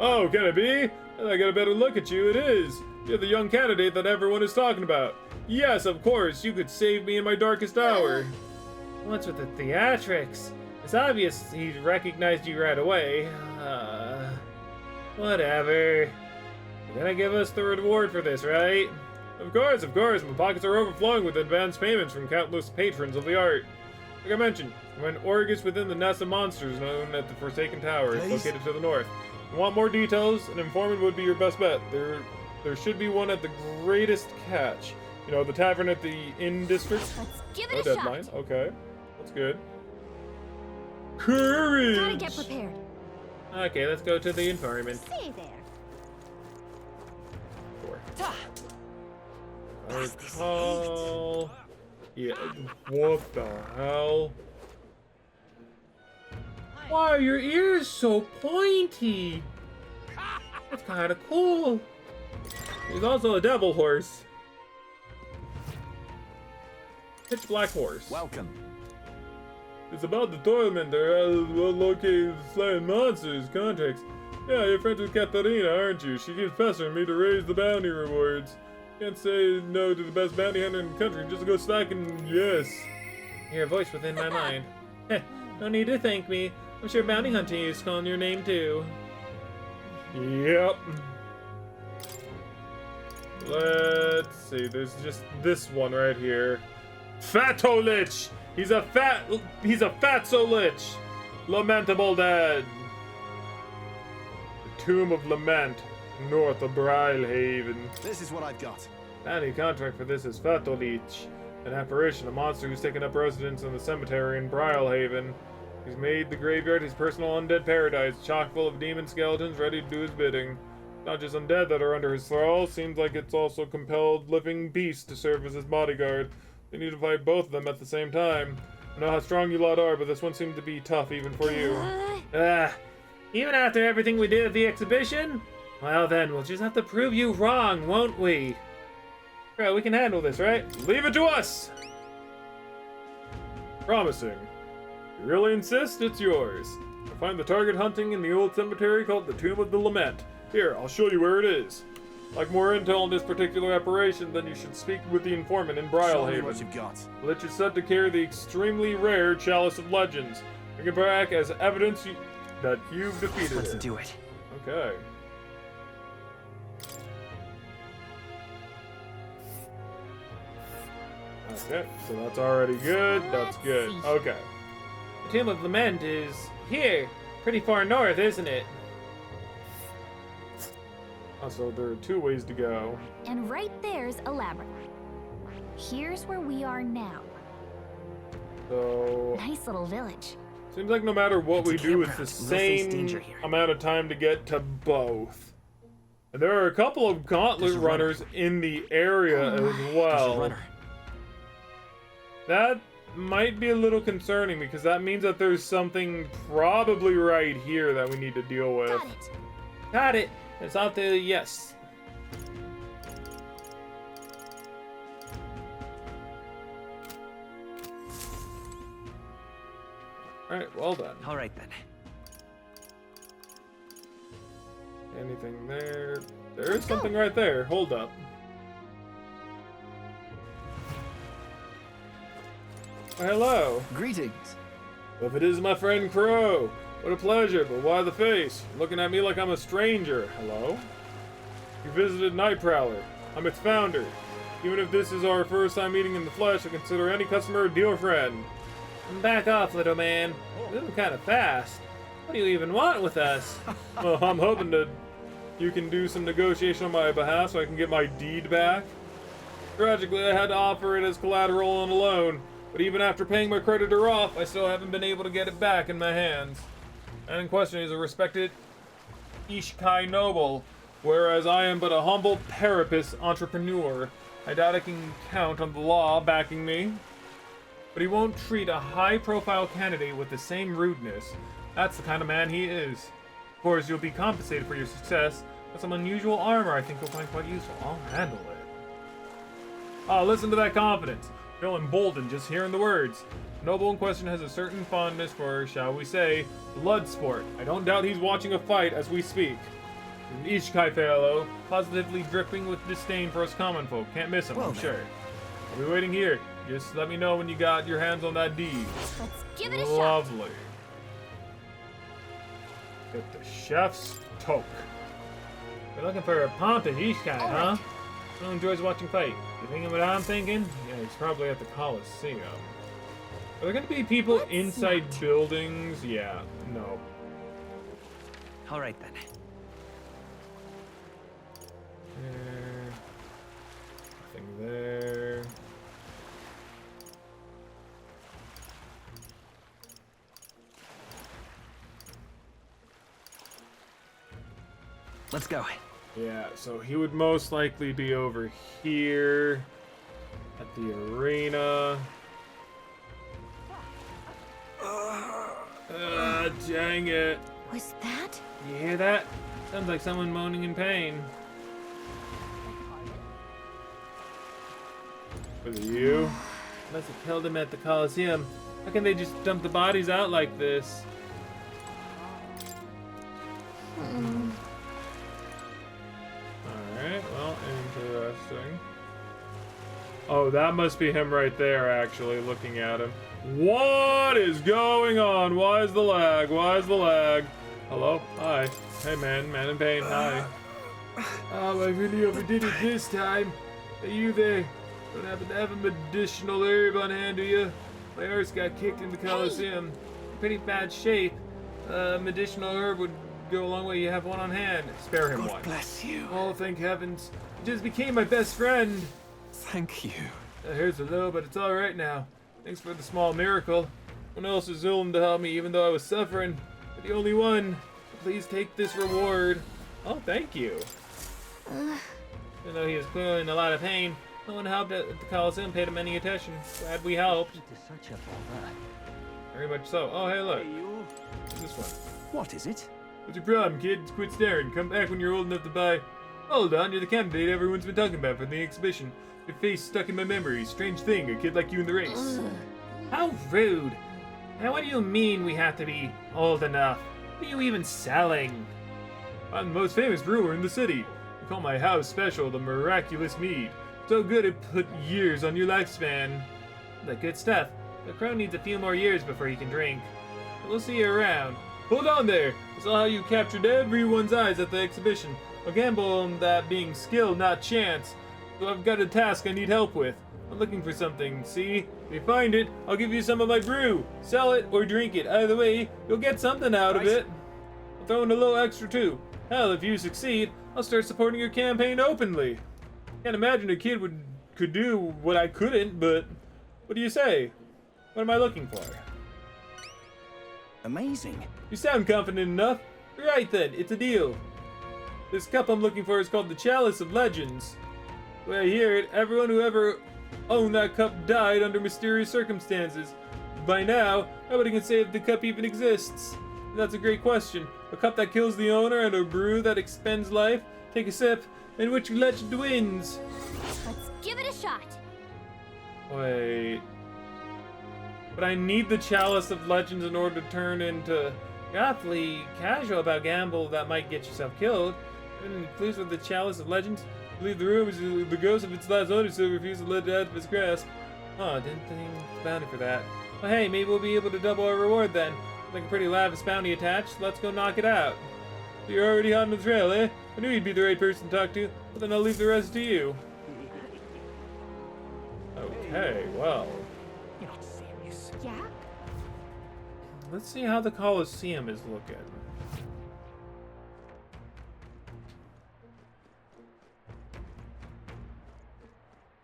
Oh, can it be? I got a better look at you. It is. You're the young candidate that everyone is talking about. Yes, of course. You could save me in my darkest hour. What's with the theatrics? It's obvious he recognized you right away. Whatever. You're gonna give us the reward for this, right? Of course, of course. My pockets are overflowing with advance payments from countless patrons of the art. Like I mentioned, when Orgus within the nest of monsters known as the Forsaken Tower is located to the north. If you want more details, an informant would be your best bet. There should be one at the Greatest Catch. You know, the tavern at the Inn District. Let's give No it a deadline. shot. Okay, that's good. Courage! Gotta get prepared. Okay, let's go to the informant. Stay there. Call. Yeah, what the hell? Why are your ears so pointy? That's kind of cool. He's also a devil horse. Pitch black horse. Welcome. It's about the tournament. They're located slaying monsters, contracts. Yeah, you're friends with Katharina, aren't you? She keeps pestering me to raise the bounty rewards. Can't say no to the best bounty hunter in the country. Just go stacking, yes. Hear a voice within my mind. Heh, no need to thank me. I'm sure bounty hunting is calling your name too. Yep. Let's see. There's just this one right here. Fatolich! He's a fatso lich! Lamentable dead! The Tomb of Lament, north of Brilhaven. This is what I've got. Bounty contract for this is Fatolich, an apparition, a monster who's taken up residence in the cemetery in Brilhaven. He's made the graveyard his personal undead paradise, chock full of demon skeletons ready to do his bidding. Not just undead that are under his thrall, seems like it's also compelled living beasts to serve as his bodyguard. They need to fight both of them at the same time. I know how strong you lot are, but this one seemed to be tough even for you. Even after everything we did at the exhibition? Well then, we'll just have to prove you wrong, won't we? Bro, we can handle this, right? Leave it to us! Promising. You really insist? It's yours. You'll find the target hunting in the old cemetery called the Tomb of the Lament. Here, I'll show you where it is. Like more intel on this particular apparition, then you should speak with the informant in Show me Brilhaven. what you've got. Lich is said to carry the extremely rare Chalice of Legends. Bring it back as evidence that you've defeated Let's it. do it. Okay. Okay, so that's already good. That's good. Okay. The Tomb of Lament is here. Pretty far north, isn't it? So there are two ways to go. And right there's a labyrinth. Here's where we are now. So Nice little village. seems like no matter what we do, it's the face danger same here. amount of time to get to both. And there are a couple of gauntlet runners in the area as well. That might be a little concerning because that means that there's something probably right here that we need to deal with. Got it. Got it. It's out there, yes. Alright, well done. All right then. Anything there? There is something right there. Hold up. Oh, hello. Greetings. If it is my friend Crow, what a pleasure, but why the face? You're looking at me like I'm a stranger. Hello? You visited Night Prowler. I'm its founder. Even if this is our first time meeting in the flesh, I consider any customer a dear friend. Back off, little man. Moving kind of fast. What do you even want with us? Well, I'm hoping that you can do some negotiation on my behalf so I can get my deed back. Tragically, I had to offer it as collateral on a loan, but even after paying my creditor off, I still haven't been able to get it back in my hands. And in question is a respected Ishkai noble, whereas I am but a humble parapus entrepreneur. I doubt I can count on the law backing me. But he won't treat a high-profile candidate with the same rudeness. That's the kind of man he is. Of course, you'll be compensated for your success with some unusual armor I think you'll find quite useful. I'll handle it. Oh, listen to that confidence. Feel emboldened just hearing the words. The noble in question has a certain fondness for, shall we say, blood sport. I don't doubt he's watching a fight as we speak. An Ishkai fellow, positively dripping with disdain for us common folk. Can't miss him, I'm sure. I'll be waiting here. Just let me know when you got your hands on that deed. Let's give it a shot. Lovely. Get the chef's toque. You're looking for a pompous Ishkai, huh? Who enjoys watching fight? You thinking what I'm thinking? Yeah, he's probably at the Coliseum. Are there going to be people inside buildings? Yeah, no. All right then. Nothing there. Let's go. Yeah, so he would most likely be over here at the arena. Dang it. Was that? You hear that? Sounds like someone moaning in pain. Was it you? Must have killed him at the Coliseum. How can they just dump the bodies out like this? Alright, well, interesting. Oh, that must be him right there, actually, looking at him. What is going on? Why is the lag? Why is the lag? Hello? Hi. Hey, man. Man in pain. Hi. Oh, I really overdid it this time. Are you there? Don't happen to have a medicinal herb on hand, do you? My horse got kicked in the Coliseum. In pretty bad shape. Medicinal herb would go a long way. You have one on hand. Spare him one. Bless you. Oh, thank heavens. You just became my best friend. Thank you. Here's a low, but it's alright now. Thanks for the small miracle. No one else was willing to help me, even though I was suffering. You're the only one. Please take this reward. Oh, thank you. Even though he was clearly in a lot of pain, no one helped at the Coliseum, paid him any attention. Glad we helped. Such a bother. Very much so. Oh, hey, look. What's this one? What is it? What's your problem, kid? Quit staring. Come back when you're old enough to buy. Hold on, you're the candidate everyone's been talking about for the exhibition. Your face stuck in my memory. Strange thing, a kid like you in the race. How rude. Now what do you mean we have to be old enough? What are you even selling? I'm the most famous brewer in the city. I call my house special the Miraculous Mead. So good it put years on your lifespan. The good stuff. The crow needs a few more years before he can drink. But we'll see you around. Hold on there! I saw how you captured everyone's eyes at the exhibition. I'll gamble on that being skill, not chance. So I've got a task I need help with. I'm looking for something, see? If you find it, I'll give you some of my brew. Sell it or drink it. Either way, you'll get something out of it. I'll throw in a little extra too. Hell, if you succeed, I'll start supporting your campaign openly. Can't imagine a kid could do what I couldn't, but what do you say? What am I looking for? Amazing. You sound confident enough. Right then, it's a deal. This cup I'm looking for is called the Chalice of Legends. The way I hear it, everyone who ever owned that cup died under mysterious circumstances. By now, nobody can say if the cup even exists. And that's a great question. A cup that kills the owner and a brew that expends life. Take a sip, and which legend wins? Let's give it a shot. Wait. But I need the Chalice of Legends in order to turn into... You're awfully casual about gamble that might get yourself killed. Pleased with the Chalice of Legends? Believe the room is the ghost of its last owner, so refuse to let it out of his grasp. Oh, didn't think bounty for that. Well, hey, maybe we'll be able to double our reward then. Like a pretty lavish bounty attached. Let's go knock it out. So you're already hot on the trail, eh? I knew you'd be the right person to talk to. But then I'll leave the rest to you. Okay, well. You're not serious. Yeah? Let's see how the Coliseum is looking.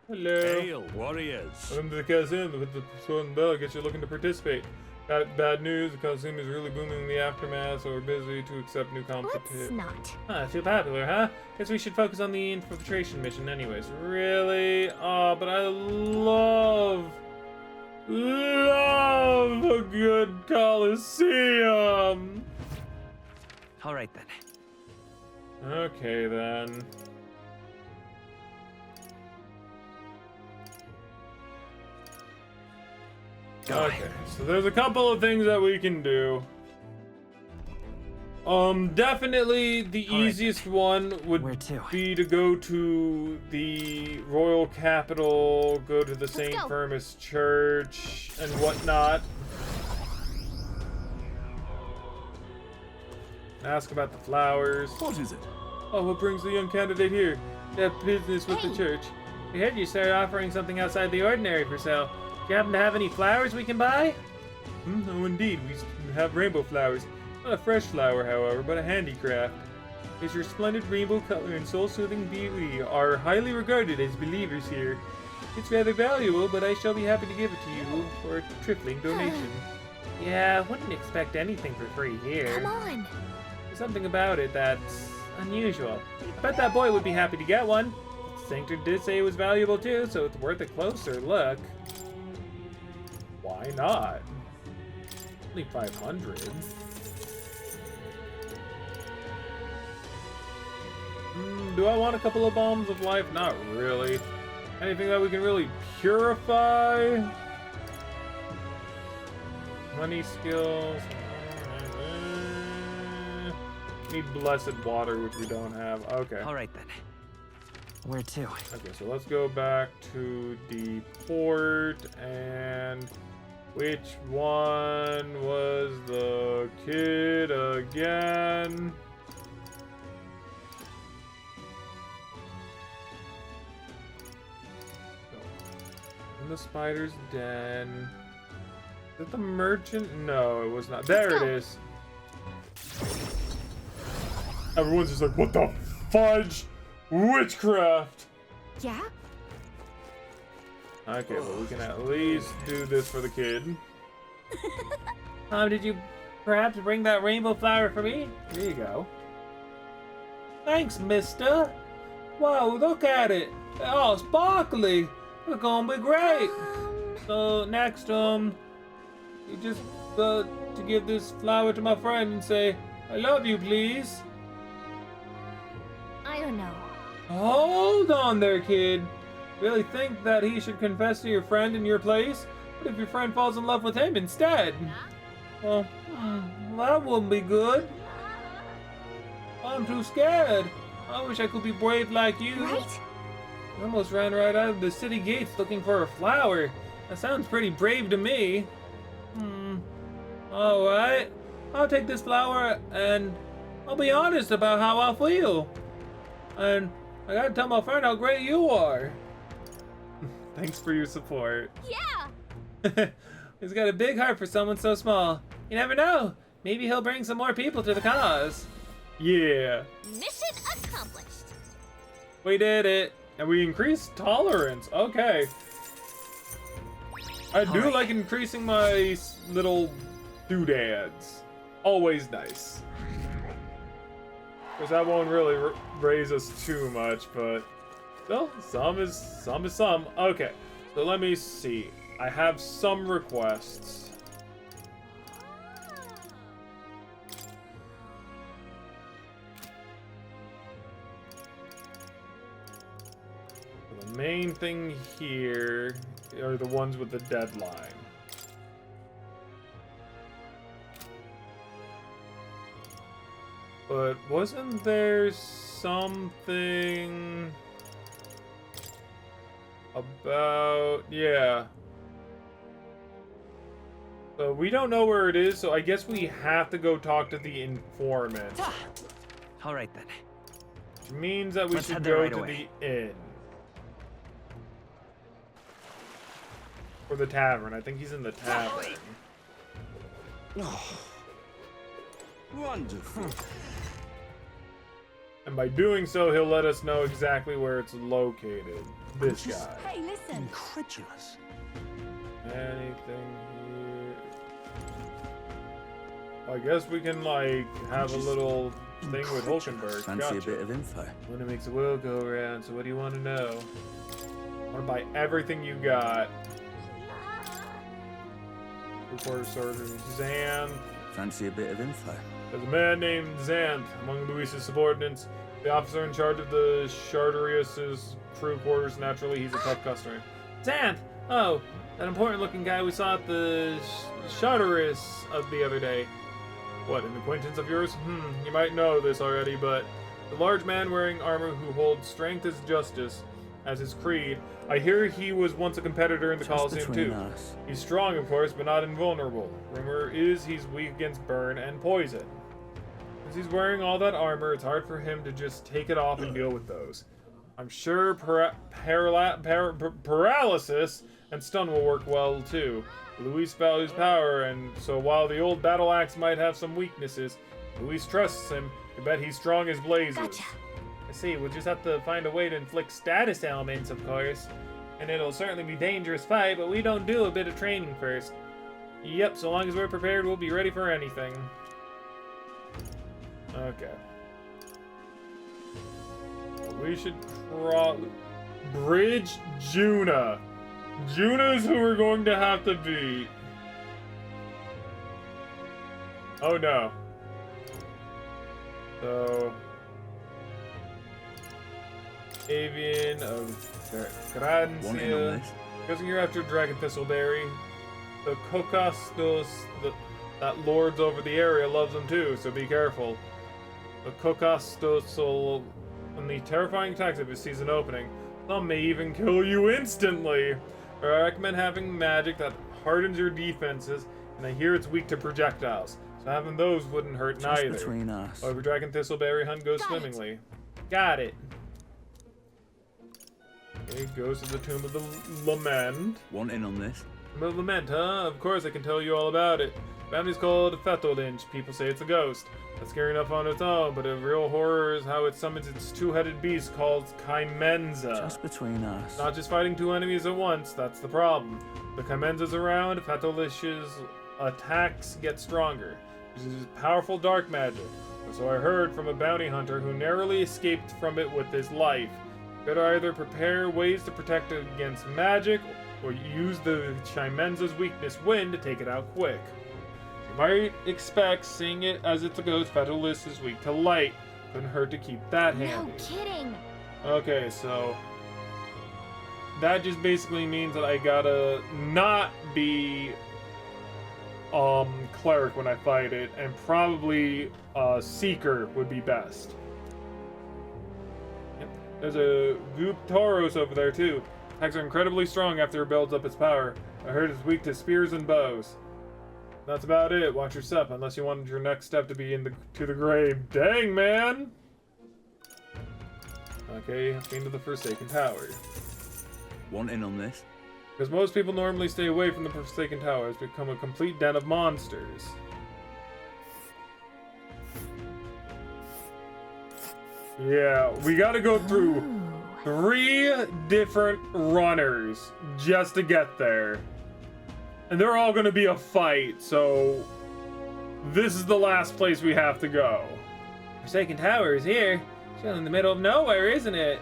Hello. Hail, warriors. Welcome to the Coliseum with the Swollen Bell. I guess you're looking to participate. Got bad news. The Coliseum is really booming in the aftermath, so we're busy to accept new competition. Let's not. Ah, too popular, huh? Guess we should focus on the infiltration mission anyways. Really? Oh, but I love a good Coliseum. All right then. Okay then. go. Okay, so there's a couple of things that we can do. Definitely the easiest one would be to go to the royal capital, go to the St. Firmus Church, and whatnot. Ask about the flowers. What is it? Oh, what brings the young candidate here? They have business with the church. We heard you started offering something outside the ordinary for sale. Do you happen to have any flowers we can buy? Oh, indeed. We have rainbow flowers. Not a fresh flower, however, but a handicraft. Is your splendid rainbow color and soul-soothing beauty are highly regarded as believers here. It's rather valuable, but I shall be happy to give it to you for a trifling donation. Yeah, I wouldn't expect anything for free here. Come on. There's something about it that's unusual. I bet that boy would be happy to get one. The sanctor did say it was valuable too, so it's worth a closer look. Why not? Only 500. Do I want a couple of bombs of life? Not really. Anything that we can really purify? Money skills. Need blessed water, which we don't have. Okay. All right then. Where to? Okay, so let's go back to the port and which one was the kid again? In the spider's den. Is it the merchant? No, it was not. There it is. Everyone's just like, what the fudge? Witchcraft! Yeah? Okay, but we can at least do this for the kid. Did you perhaps bring that rainbow flower for me? Here you go. Thanks, mister. Wow, look at it. Oh, sparkly. It's gonna be great. So next, you just to give this flower to my friend and say, I love you, please. I don't know. Hold on there, kid. Really think that he should confess to your friend in your place? What if your friend falls in love with him instead? Well, that wouldn't be good. I'm too scared. I wish I could be brave like you. Right? I almost ran right out of the city gates looking for a flower. That sounds pretty brave to me. Alright. I'll take this flower and I'll be honest about how I feel. And I gotta tell my friend how great you are. Thanks for your support. Yeah! He's got a big heart for someone so small. You never know. Maybe he'll bring some more people to the cause. Yeah. Mission accomplished. We did it. And we increased tolerance. Okay. I do like increasing my little doodads. Always nice. Because that won't really raise us too much, but still, some is some. Okay, so let me see. I have some requests. The main thing here are the ones with the deadline. But wasn't there something about... Yeah. So we don't know where it is, so I guess we have to go talk to the informant. All right then. Which means that we Let's should head there go right to away. the inn. Or the tavern. I think he's in the tavern. Oh, wonderful. And by doing so, he'll let us know exactly where it's located. This guy. Hey, listen. Incredulous. Anything here? I guess we can, like, have a little thing with Hulkenberg. Fancy Gotcha. a bit of info. When it makes the world go around, so what do you want to know? I want to buy everything you got. Reporter Sergeant Xanth. Fancy a bit of info. There's a man named Xanth among Luis's subordinates. The officer in charge of the Charterius's crew quarters. Naturally, he's a tough customer. Xanth! Oh, That important-looking guy we saw at the Shutterus of the other day. What, an acquaintance of yours? You might know this already, but the large man wearing armor who holds strength as justice as his creed. I hear he was once a competitor in the Colosseum too. He's strong, of course, but not invulnerable. Rumor is he's weak against burn and poison. Since he's wearing all that armor, it's hard for him to just take it off and deal with those. I'm sure paralysis and stun will work well too. Luis values power, and so while the old battle axe might have some weaknesses, Luis trusts him. I bet he's strong as blazes. Gotcha. I see, we'll just have to find a way to inflict status elements, of course. And it'll certainly be a dangerous fight, but we don't do a bit of training first. Yep, so long as we're prepared, we'll be ready for anything. Okay. We should bridge Juna. Juna's who we're going to have to beat. Oh no. So... Avian of Grancia. Guessing you're after Dragon Thistleberry. The Kokastos, that lords over the area, loves them too, so be careful. The Kokastos will, and the terrifying attacks of his season opening. Some may even kill you instantly. I recommend having magic that hardens your defenses, and I hear it's weak to projectiles, so having those wouldn't hurt neither. Between us. However, Dragon Thistleberry hunt goes swimmingly. Got it. Okay, goes to the Tomb of the Lament. Want in on this? Tomb of the Lament, huh? Of course, I can tell you all about it. Family's called Fetolinch. People say it's a ghost. That's scary enough on its own, but a real horror is how it summons its two-headed beast called Kaimenza. Just between us. Not just fighting two enemies at once, that's the problem. The Kaimenza's around, Fetolinch's attacks get stronger. It uses powerful dark magic. So I heard from a bounty hunter who narrowly escaped from it with his life. Better either prepare ways to protect it against magic, or use the Kaimenza's weakness, wind, to take it out quick. You might expect, seeing it as it's a ghost, Fetolis is weak to light. Couldn't hurt to keep that handy. No kidding. Okay, so that just basically means that I gotta not be cleric when I fight it, and probably seeker would be best. Yep. There's a Goop Tauros over there too. Attacks are incredibly strong after it builds up its power. I heard it's weak to spears and bows. That's about it. Watch your step, unless you wanted your next step to be to the grave. Dang, man! Okay, Fiend of the Forsaken Tower. Want in on this? Because most people normally stay away from the Forsaken Tower. It's become a complete den of monsters. Yeah, we gotta go through 3 different runners just to get there. And they're all gonna be a fight, so this is the last place we have to go. Forsaken Tower is here. It's in the middle of nowhere, isn't it?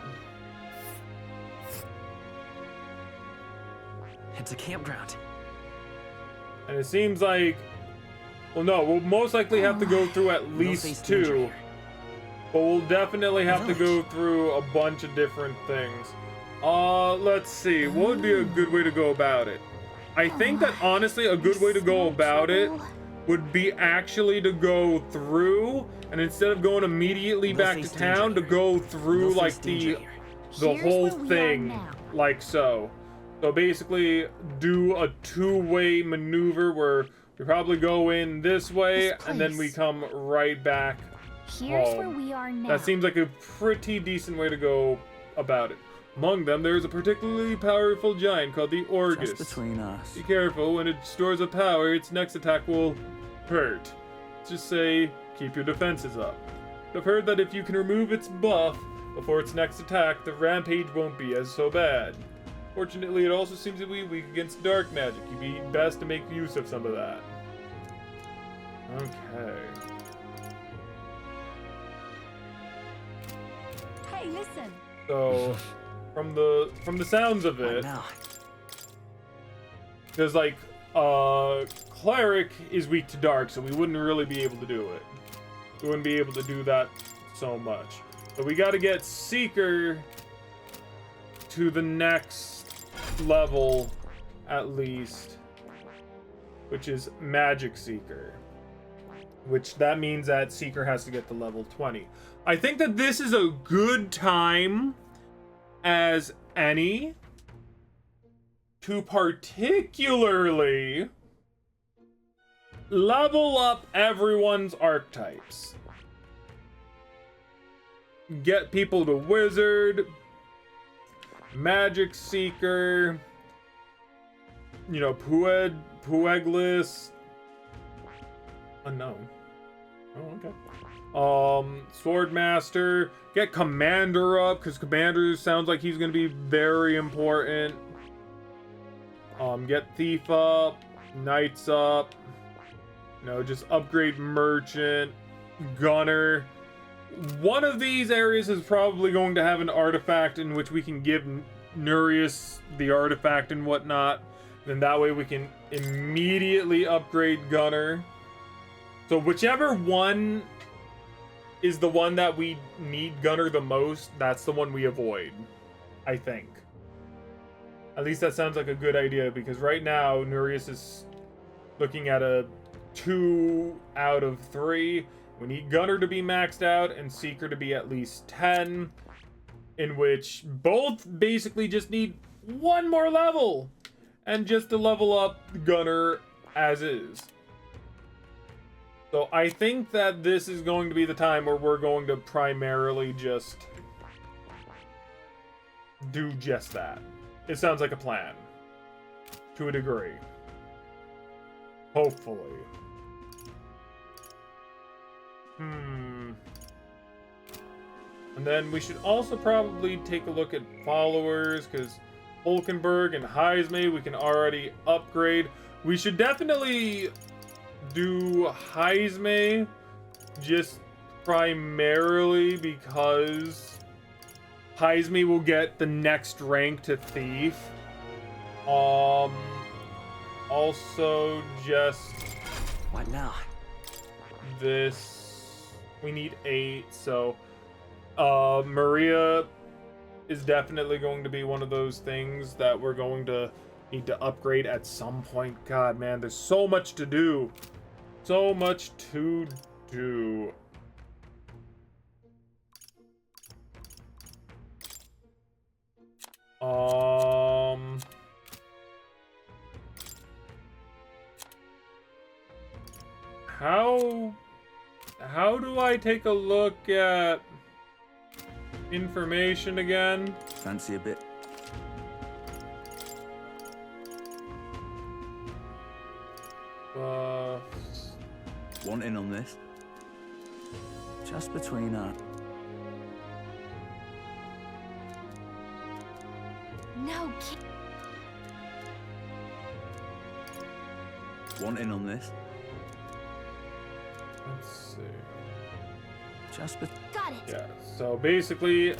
It's a campground. And it seems like... Well, no, we'll most likely have to go through at least 2. But we'll definitely have to go through a bunch of different things. Let's see. What would be a good way to go about it? I think that, honestly, a good way to go about it would be actually to go through, and instead of going immediately back to town, to go through, like, the whole thing, like so. So basically, do a 2-way maneuver where we probably go in this way, and then we come right back Here's home. where we are now. That seems like a pretty decent way to go about it. Among them, there is a particularly powerful giant called the Orgus. Just between us. Be careful, when it stores up power, its next attack will hurt. Just say, keep your defenses up. I've heard that if you can remove its buff before its next attack, the rampage won't be as so bad. Fortunately, it also seems to be weak against dark magic. You'd be best to make use of some of that. Okay. Hey, listen. So, from the sounds of it, because like cleric is weak to dark, so we wouldn't really be able to do it. We wouldn't be able to do that so much. So we got to get seeker to the next level at least, which is Magic Seeker. Which that means that Seeker has to get to level 20. I think that this is a good time as any to particularly level up everyone's archetypes. Get people to Wizard, Magic Seeker, you know, Pueglis, Unknown. Oh, okay. Swordmaster. Get Commander up, because Commander sounds like he's going to be very important. Get Thief up, Knights up. You know, just upgrade Merchant, Gunner. One of these areas is probably going to have an artifact in which we can give Nurius the artifact and whatnot. Then that way we can immediately upgrade Gunner. So whichever one is the one that we need Gunner the most, that's the one we avoid, I think. At least that sounds like a good idea, because right now Nurius is looking at a 2 out of 3. We need Gunner to be maxed out and Seeker to be at least 10, in which both basically just need one more level, and just to level up Gunner as is. So I think that this is going to be the time where we're going to primarily just do just that. It sounds like a plan. To a degree. Hopefully. And then we should also probably take a look at followers, because Hulkenberg and Heisme we can already upgrade. We should definitely do Heisme just primarily because Heisme will get the next rank to Thief. Also just what now? This we need 8, so Maria is definitely going to be one of those things that we're going to need to upgrade at some point. God, man, there's so much to do. So much to do. How do I take a look at information again? Fancy a bit? Want in on this? Just between us. No. Want in on this? Let's see. Just got it. Yeah. So basically,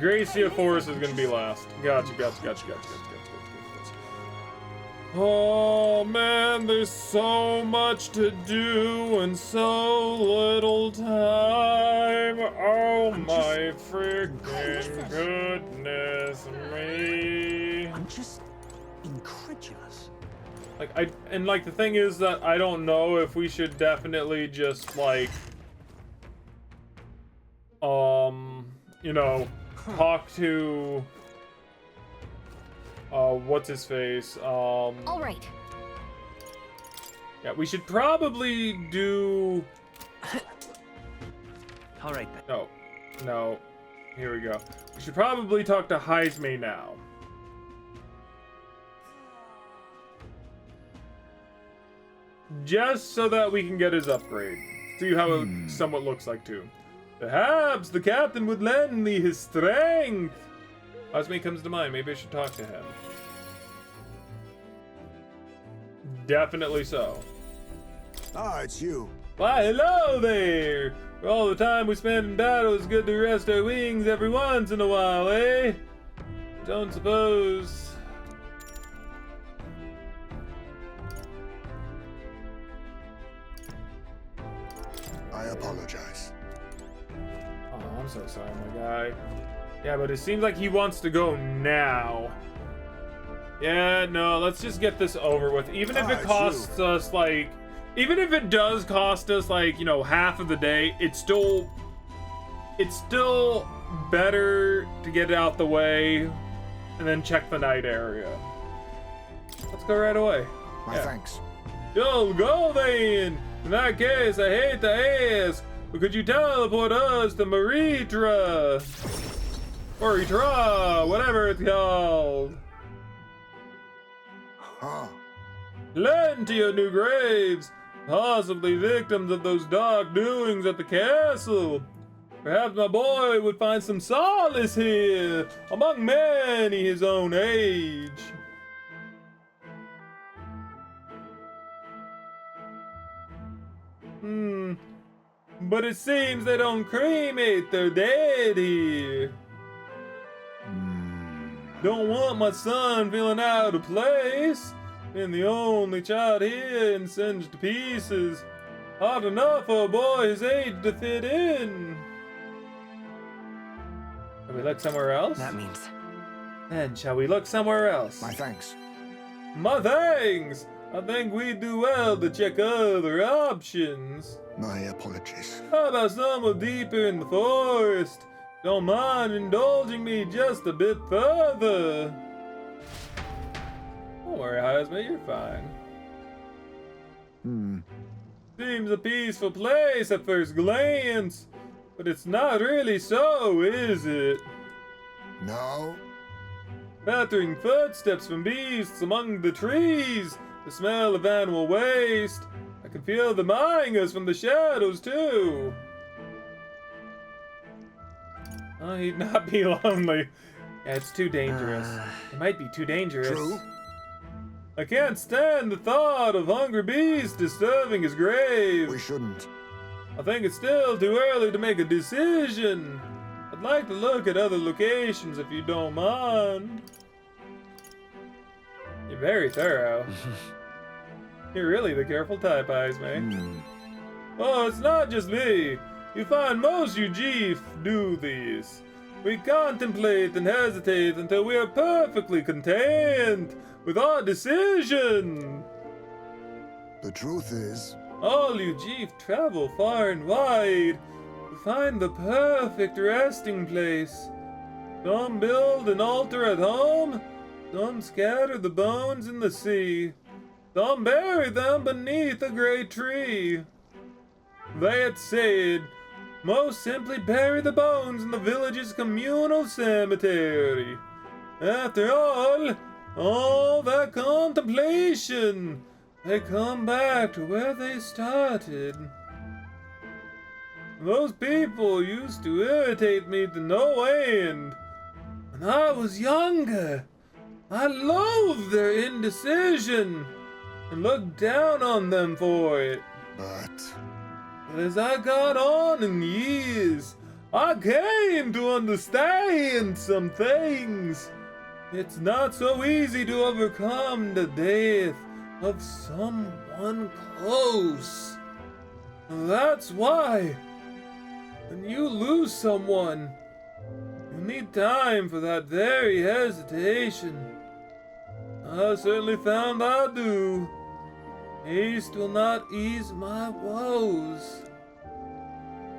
Gracia Force is gonna be last. Gotcha. Oh man, there's so much to do and so little time. Oh my freaking goodness me. I'm just incredulous. Like the thing is that I don't know if we should definitely just like you know, talk to what's his face? All right. Yeah, we should probably do. All right then. No. Here we go. We should probably talk to Heisme now. Just so that we can get his upgrade. See how it somewhat looks like too. Perhaps the captain would lend me his strength. Heisme comes to mind. Maybe I should talk to him. Definitely so. Ah, it's you. Why, hello there! For all the time we spend in battle, it's good to rest our wings every once in a while, eh? Don't suppose. I apologize. Oh, I'm so sorry, my guy. Yeah, but it seems like he wants to go now. Yeah, no, let's just get this over with. Even if it costs us, like... Even if it does cost us, like, you know, half of the day, it's still better to get it out the way and then check the night area. Let's go right away. My thanks. Yo, go then! In that case, I hate to ask, but could you teleport us to Maritra? Or Itra, whatever it's called. Huh. Lend to your new graves, possibly victims of those dark doings at the castle. Perhaps my boy would find some solace here, among many his own age. But it seems they don't cremate their dead here. Don't want my son feeling out of place. Been the only child here and singed to pieces. Hard enough for a boy his age to fit in. Shall we look somewhere else? That means... Then shall we look somewhere else? My thanks. My thanks! I think we'd do well to check other options. My apologies. How about somewhere deeper in the forest? Don't mind indulging me just a bit further. Don't worry, Hazme, you're fine. Seems a peaceful place at first glance, but it's not really so, is it? No. Pattering footsteps from beasts among the trees, the smell of animal waste. I can feel them eyeing us from the shadows, too. Oh, he'd not be lonely. Yeah, it's too dangerous. It might be too dangerous. True. I can't stand the thought of hungry beasts disturbing his grave. We shouldn't. I think it's still too early to make a decision. I'd like to look at other locations if you don't mind. You're very thorough. You're really the careful type, Hazme. Oh, it's not just me. You find most UG do these. We contemplate and hesitate until we are perfectly content with our decision. The truth is... All UG travel far and wide to find the perfect resting place. Some build an altar at home, some scatter the bones in the sea, some bury them beneath a great tree. That said, most simply bury the bones in the village's communal cemetery. After all that contemplation, they come back to where they started. Those people used to irritate me to no end. When I was younger, I loathed their indecision and looked down on them for it. But as I got on in years, I came to understand some things. It's not so easy to overcome the death of someone close. That's why, when you lose someone, you need time for that very hesitation. I certainly found I do. Haste will not ease my woes.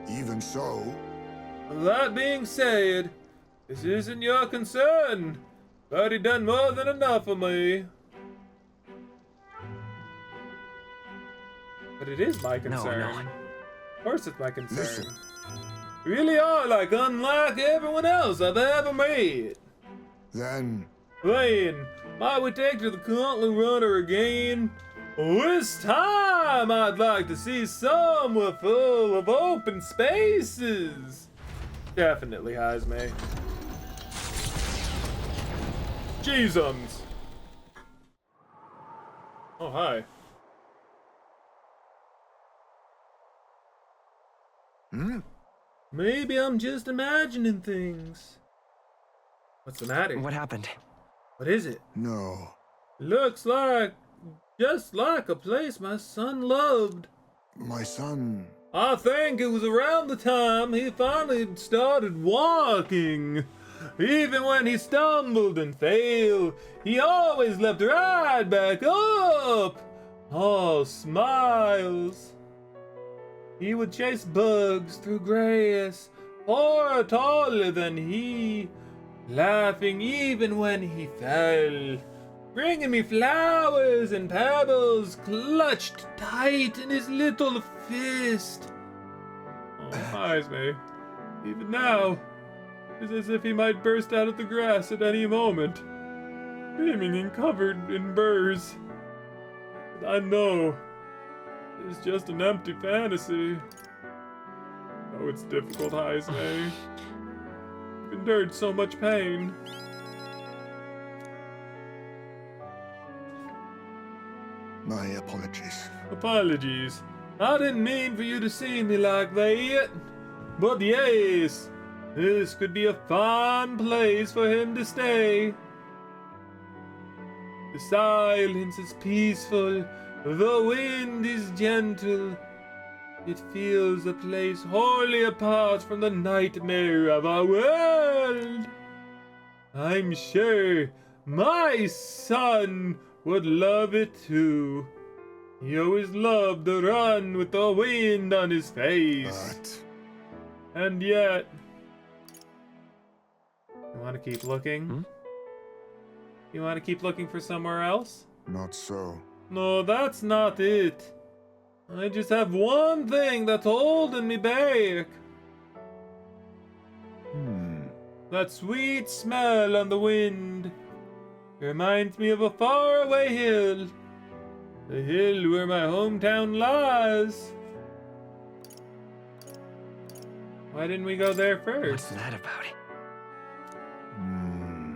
even so... That being said, this isn't your concern. You've already done more than enough for me. But it is my concern. No. Of course it's my concern. Listen. You really are like unlike everyone else I've ever met. Then, might we take to the Gauntlet Runner again? This time I'd like to see somewhere full of open spaces. Definitely, Hazme. Jeezums. Oh, hi. Maybe I'm just imagining things. What's the matter? What happened? What is it? no. Looks like just like a place my son loved. My son... I think it was around the time he finally started walking. Even when he stumbled and failed, he always leapt right back up, all smiles. He would chase bugs through grass, far taller than he, laughing even when he fell, bringing me flowers and pebbles clutched tight in his little fist. Oh, eyes me. Even now, it's as if he might burst out of the grass at any moment, beaming and covered in burrs. But I know it's just an empty fantasy. Oh, it's difficult, Heisme. You've endured so much pain. My apologies. Apologies. I didn't mean for you to see me like that. But yes, this could be a fine place for him to stay. The silence is peaceful, the wind is gentle. It feels a place wholly apart from the nightmare of our world. I'm sure my son would love it too. He always loved to run with the wind on his face. And yet... You want to keep looking? You want to keep looking for somewhere else? Not so. No, that's not it. I just have one thing that's holding me back. That sweet smell on the wind. Reminds me of a faraway hill. The hill where my hometown lies. Why didn't we go there first? What's that about?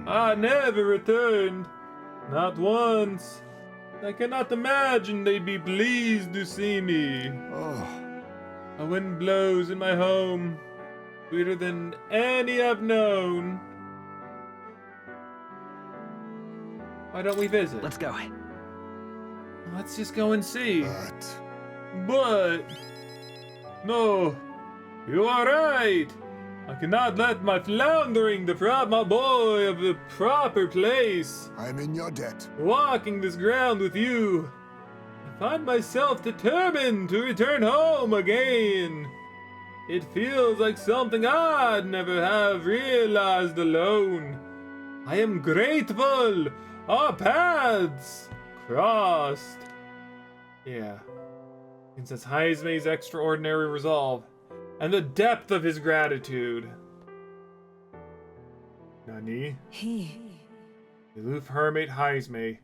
I never returned. Not once. I cannot imagine they'd be pleased to see me. A wind blows in my home, sweeter than any I've known. Why don't we visit? Let's go. Let's just go and see. But... No, you are right. I cannot let my floundering deprive my boy of the proper place. I'm in your debt. Walking this ground with you, I find myself determined to return home again. It feels like something I'd never have realized alone. I am grateful our paths crossed. Yeah, and says Heisme's extraordinary resolve and the depth of his gratitude. Nani? The aloof hermit Heisme,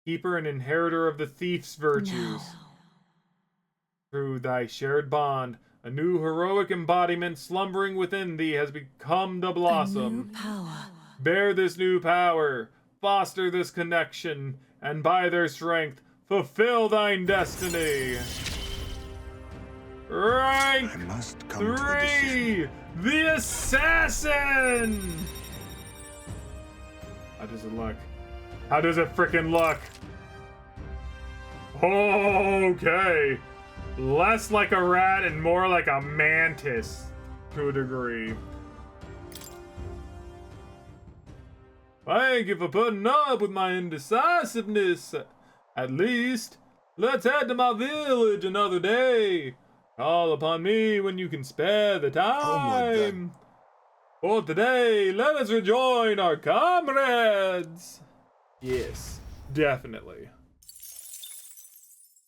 keeper and inheritor of the thief's virtues. Through thy shared bond, a new heroic embodiment slumbering within thee has become to blossom. Bear this new power, foster this connection, and by their strength, fulfill thine destiny. Rank 3, the assassin! How does it look? How does it frickin' look? Okay. Less like a rat and more like a mantis, to a degree. Thank you for putting up with my indecisiveness. At least, let's head to my village another day. Call upon me when you can spare the time. For today, let us rejoin our comrades. Yes, definitely.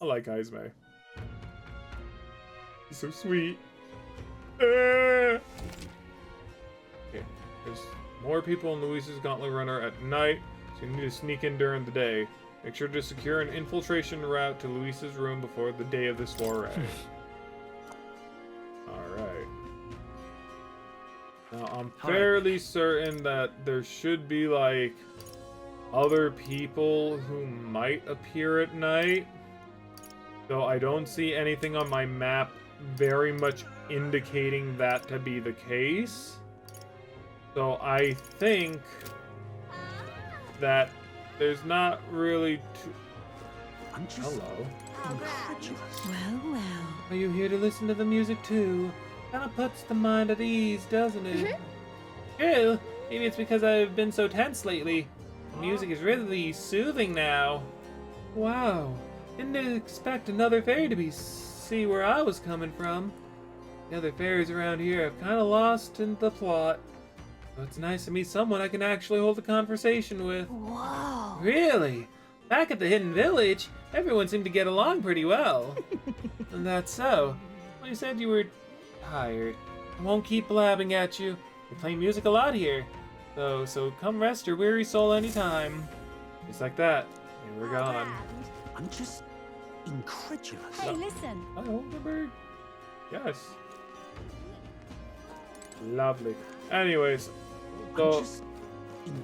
I like Heisme. He's so sweet. Okay, there's more people in Luis's Gauntlet Runner at night, so you need to sneak in during the day. Make sure to secure an infiltration route to Luis's room before the day of the soiree. Alright. Now, I'm fairly certain that there should be, like, other people who might appear at night. Though I don't see anything on my map very much indicating that to be the case. So I think that there's not really too... Hello. Well. Are you here to listen to the music too? Kinda puts the mind at ease, doesn't it? Well, Maybe it's because I've been so tense lately. The music is really soothing now. Wow. Didn't expect another fairy to see where I was coming from. The other fairies around here have kind of lost in the plot. So it's nice to meet someone I can actually hold a conversation with. Whoa. Really? Back at the Hidden Village, everyone seemed to get along pretty well. And that's so. Well, you said you were tired. I won't keep blabbing at you. We play music a lot here. So come rest your weary soul anytime. Just like that. And we're gone. I'm just incredulous. Hey, listen. Hi, Oldenburg. Yes. Lovely. Anyways, so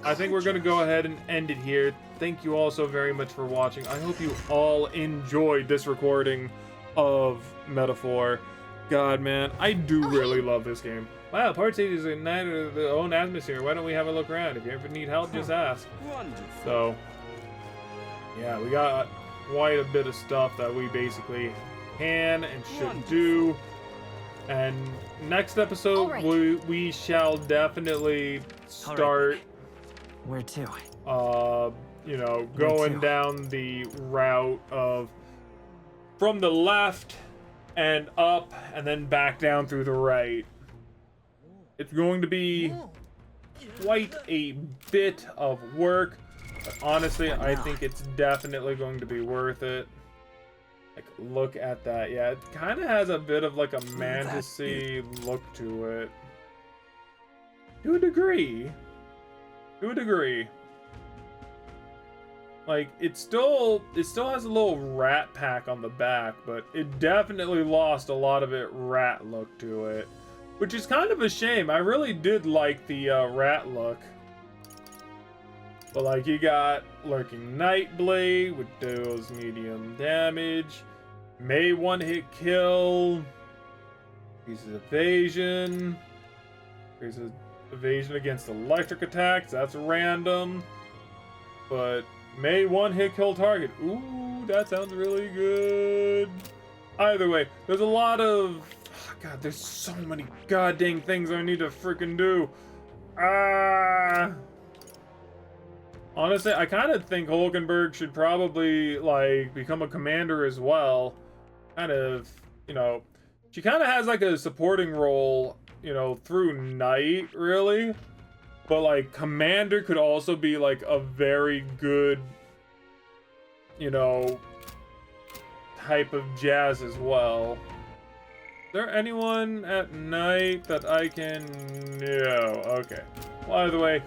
I think we're gonna go ahead and end it here. Thank you all so very much for watching. I hope you all enjoyed this recording of Metaphor. God, man, I do really love this game. Wow, Part 8 is in the own atmosphere. Why don't we have a look around? If you ever need help, just ask. So, yeah, we got quite a bit of stuff that we basically can and should do. And next episode, we shall definitely start. Where to? You know, going down the route of from the left and up and then back down through the right. It's going to be quite a bit of work, but honestly, I think it's definitely going to be worth it. Like, look at that. Yeah, it kind of has a bit of like a fantasy look to it. To a degree. To a degree. Like, it still has a little rat pack on the back, but it definitely lost a lot of it rat look to it. Which is kind of a shame. I really did like the rat look. But like, you got Lurking Nightblade, which deals medium damage. May one-hit kill. Increases evasion. Increases evasion against electric attacks. That's random. But may one-hit kill target. Ooh, that sounds really good. Either way, there's a lot of... God, there's so many goddamn things I need to freaking do. Honestly, I kind of think Hulkenberg should probably, like, become a commander as well. Kind of, you know, she kind of has, like, a supporting role, you know, through Knight, really. But, like, commander could also be, like, a very good, you know, type of jazz as well. Is there anyone at Night that I can... No. Okay. Well, either way,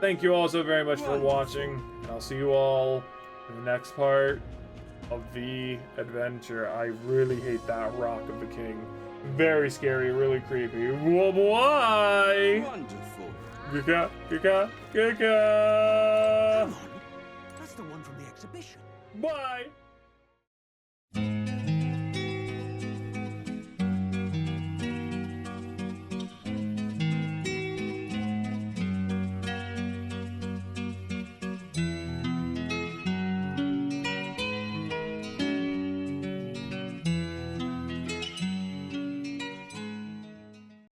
thank you all so very much for watching. And I'll see you all in the next part of the adventure. I really hate that Rock of the King. Very scary, really creepy. Why? Wonderful. Gika, Gika, Gika. Come on. That's the one from the exhibition. Bye.